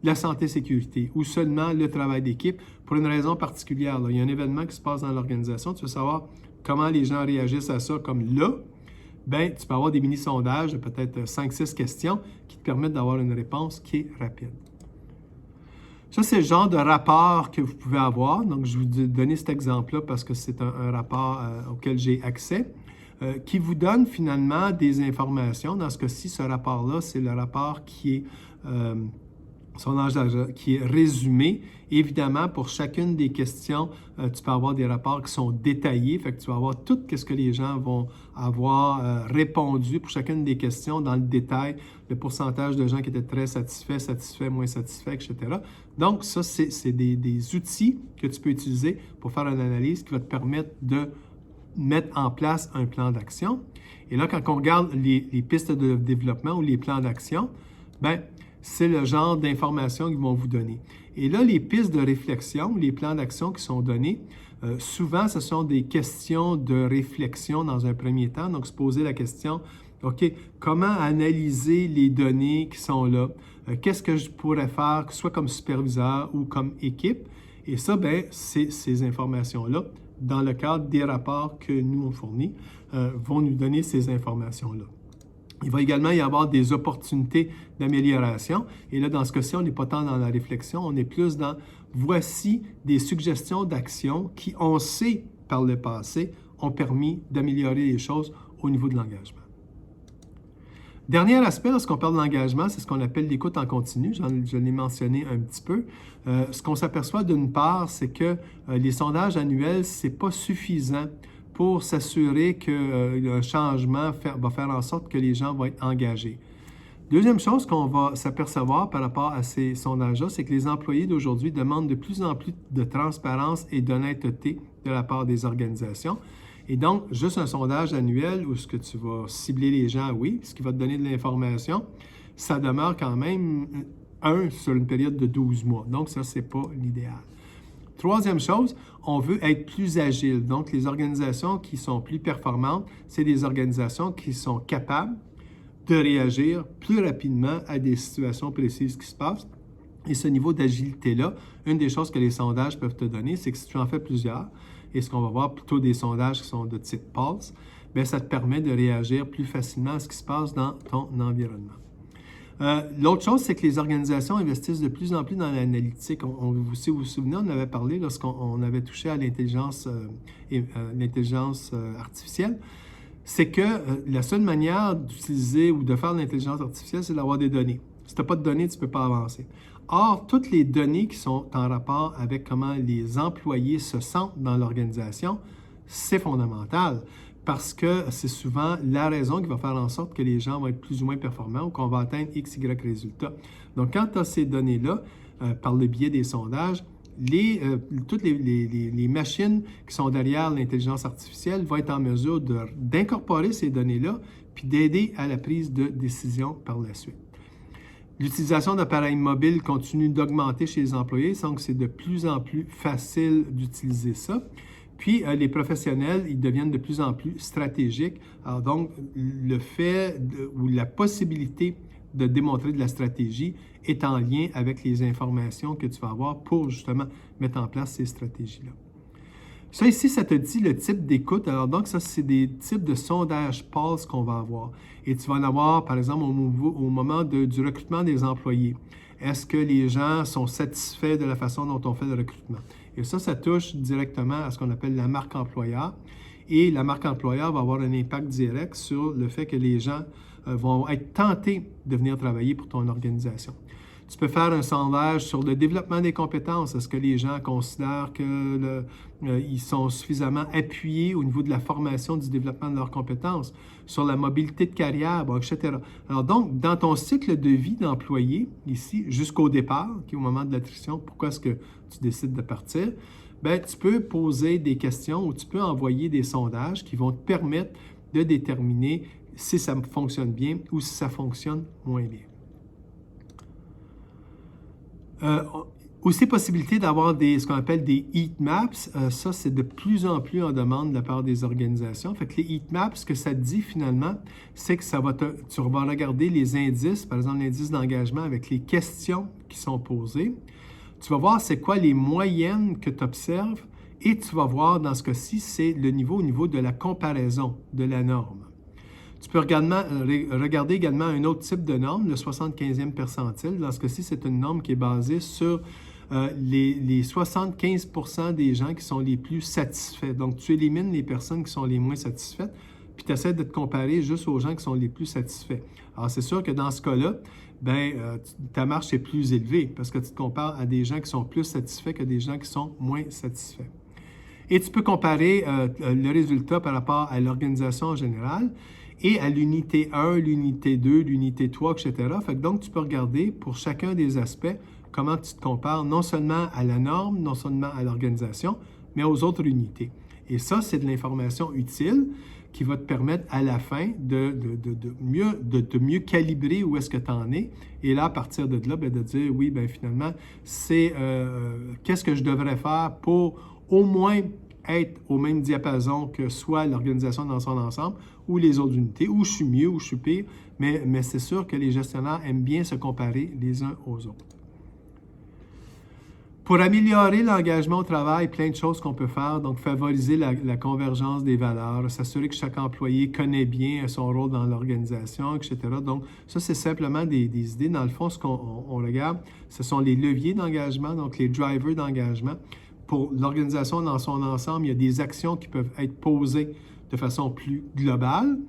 la santé-sécurité ou seulement le travail d'équipe pour une raison particulière. Il y a un événement qui se passe dans l'organisation, tu veux savoir comment les gens réagissent à ça, comme là, tu peux avoir des mini-sondages de peut-être 5-6 questions qui te permettent d'avoir une réponse qui est rapide. Ça, c'est le genre de rapport que vous pouvez avoir. Donc, je vais vous donner cet exemple-là parce que c'est un rapport auquel j'ai accès, qui vous donne finalement des informations. Dans ce cas-ci, ce rapport-là, c'est le rapport qui est qui est résumé. Évidemment, pour chacune des questions, tu peux avoir des rapports qui sont détaillés. Fait que tu vas avoir tout ce que les gens vont avoir répondu pour chacune des questions dans le détail, le pourcentage de gens qui étaient très satisfaits, moins satisfaits, etc. Donc, ça, c'est des outils que tu peux utiliser pour faire une analyse qui va te permettre de mettre en place un plan d'action. Et là, quand on regarde les pistes de développement ou les plans d'action, c'est le genre d'informations qu'ils vont vous donner. Et là, les pistes de réflexion, les plans d'action qui sont donnés, souvent, ce sont des questions de réflexion dans un premier temps. Donc, se poser la question, OK, comment analyser les données qui sont là? Qu'est-ce que je pourrais faire, soit comme superviseur ou comme équipe? Et ça, c'est ces informations-là, dans le cadre des rapports que nous on fournit, vont nous donner ces informations-là. Il va également y avoir des opportunités d'amélioration. Et là, dans ce cas-ci, on n'est pas tant dans la réflexion, on est plus dans voici des suggestions d'action qui, on sait par le passé, ont permis d'améliorer les choses au niveau de l'engagement. Dernier aspect, lorsqu'on parle d'engagement, c'est ce qu'on appelle l'écoute en continu. Je l'ai mentionné un petit peu. Ce qu'on s'aperçoit d'une part, c'est que les sondages annuels, ce n'est pas suffisant pour s'assurer qu'un changement va faire en sorte que les gens vont être engagés. Deuxième chose qu'on va s'apercevoir par rapport à ces sondages-là, c'est que les employés d'aujourd'hui demandent de plus en plus de transparence et d'honnêteté de la part des organisations. Et donc, juste un sondage annuel où ce que tu vas cibler les gens, oui, ce qui va te donner de l'information, ça demeure quand même sur une période de 12 mois. Donc, ça, ce n'est pas l'idéal. Troisième chose, on veut être plus agile. Donc, les organisations qui sont plus performantes, c'est des organisations qui sont capables de réagir plus rapidement à des situations précises qui se passent. Et ce niveau d'agilité-là, une des choses que les sondages peuvent te donner, c'est que si tu en fais plusieurs, et ce qu'on va voir plutôt des sondages qui sont de type pulse, bien, ça te permet de réagir plus facilement à ce qui se passe dans ton environnement. L'autre chose, c'est que les organisations investissent de plus en plus dans l'analytique. Si vous vous souvenez, on avait parlé lorsqu'on avait touché à l'intelligence artificielle, c'est que la seule manière d'utiliser ou de faire de l'intelligence artificielle, c'est d'avoir des données. Si tu n'as pas de données, tu ne peux pas avancer. Or, toutes les données qui sont en rapport avec comment les employés se sentent dans l'organisation, c'est fondamental parce que c'est souvent la raison qui va faire en sorte que les gens vont être plus ou moins performants ou qu'on va atteindre X, Y résultats. Donc, quand tu as ces données-là, par le biais des sondages, toutes les machines qui sont derrière l'intelligence artificielle vont être en mesure d'incorporer ces données-là puis d'aider à la prise de décision par la suite. L'utilisation d'appareils mobiles continue d'augmenter chez les employés, donc c'est de plus en plus facile d'utiliser ça. Puis, les professionnels, ils deviennent de plus en plus stratégiques. Alors donc, le fait ou la possibilité de démontrer de la stratégie est en lien avec les informations que tu vas avoir pour justement mettre en place ces stratégies-là. Ça ici, ça te dit le type d'écoute. Alors donc, ça, c'est des types de sondages pulse qu'on va avoir. Et tu vas en avoir, par exemple, au moment du recrutement des employés. Est-ce que les gens sont satisfaits de la façon dont on fait le recrutement? Et ça touche directement à ce qu'on appelle la marque employeur. Et la marque employeur va avoir un impact direct sur le fait que les gens vont être tentés de venir travailler pour ton organisation. Tu peux faire un sondage sur le développement des compétences. Est-ce que les gens considèrent qu'ils sont suffisamment appuyés au niveau de la formation du développement de leurs compétences, sur la mobilité de carrière, bon, etc. Alors donc, dans ton cycle de vie d'employé, ici, jusqu'au départ, qui est au moment de l'attrition, pourquoi est-ce que tu décides de partir? Bien, tu peux poser des questions ou tu peux envoyer des sondages qui vont te permettre de déterminer si ça fonctionne bien ou si ça fonctionne moins bien. Aussi, possibilité d'avoir ce qu'on appelle des heat maps. Ça, c'est de plus en plus en demande de la part des organisations. Fait que les heat maps, ce que ça te dit finalement, c'est que tu vas regarder les indices, par exemple l'indice d'engagement avec les questions qui sont posées. Tu vas voir c'est quoi les moyennes que tu observes et tu vas voir dans ce cas-ci, c'est le niveau au niveau de la comparaison de la norme. Tu peux regarder également un autre type de norme, le 75e percentile. Dans ce cas-ci, c'est une norme qui est basée sur les 75% des gens qui sont les plus satisfaits. Donc, tu élimines les personnes qui sont les moins satisfaites, puis tu essaies de te comparer juste aux gens qui sont les plus satisfaits. Alors, c'est sûr que dans ce cas-là, ta marche est plus élevée parce que tu te compares à des gens qui sont plus satisfaits que des gens qui sont moins satisfaits. Et tu peux comparer le résultat par rapport à l'organisation en général et à l'unité 1, l'unité 2, l'unité 3, etc. Fait que donc, tu peux regarder pour chacun des aspects comment tu te compares non seulement à la norme, non seulement à l'organisation, mais aux autres unités. Et ça, c'est de l'information utile qui va te permettre à la fin de mieux calibrer où est-ce que tu en es. Et là, à partir de là, de dire, oui, finalement, c'est qu'est-ce que je devrais faire pour au moins être au même diapason que soit l'organisation dans son ensemble ou les autres unités, où je suis mieux, où je suis pire, mais c'est sûr que les gestionnaires aiment bien se comparer les uns aux autres. Pour améliorer l'engagement au travail, plein de choses qu'on peut faire, donc favoriser la convergence des valeurs, s'assurer que chaque employé connaît bien son rôle dans l'organisation, etc. Donc, ça, c'est simplement des idées. Dans le fond, ce qu'on regarde, ce sont les leviers d'engagement, donc les drivers d'engagement. Pour l'organisation dans son ensemble, il y a des actions qui peuvent être posées de façon plus globale.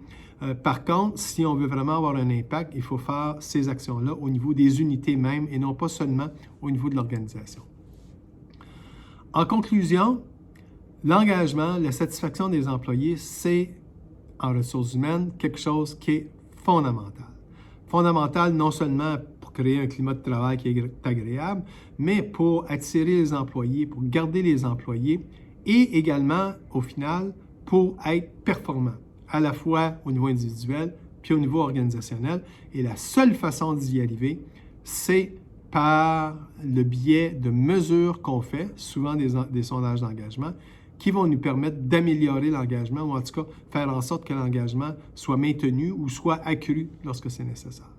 Par contre, si on veut vraiment avoir un impact, il faut faire ces actions-là au niveau des unités même et non pas seulement au niveau de l'organisation. En conclusion, l'engagement, la satisfaction des employés, c'est, en ressources humaines, quelque chose qui est fondamental. Fondamental non seulement pour créer un climat de travail qui est agréable, mais pour attirer les employés, pour garder les employés et également, au final, pour être performant, à la fois au niveau individuel puis au niveau organisationnel. Et la seule façon d'y arriver, c'est par le biais de mesures qu'on fait, souvent des sondages d'engagement, qui vont nous permettre d'améliorer l'engagement ou en tout cas faire en sorte que l'engagement soit maintenu ou soit accru lorsque c'est nécessaire.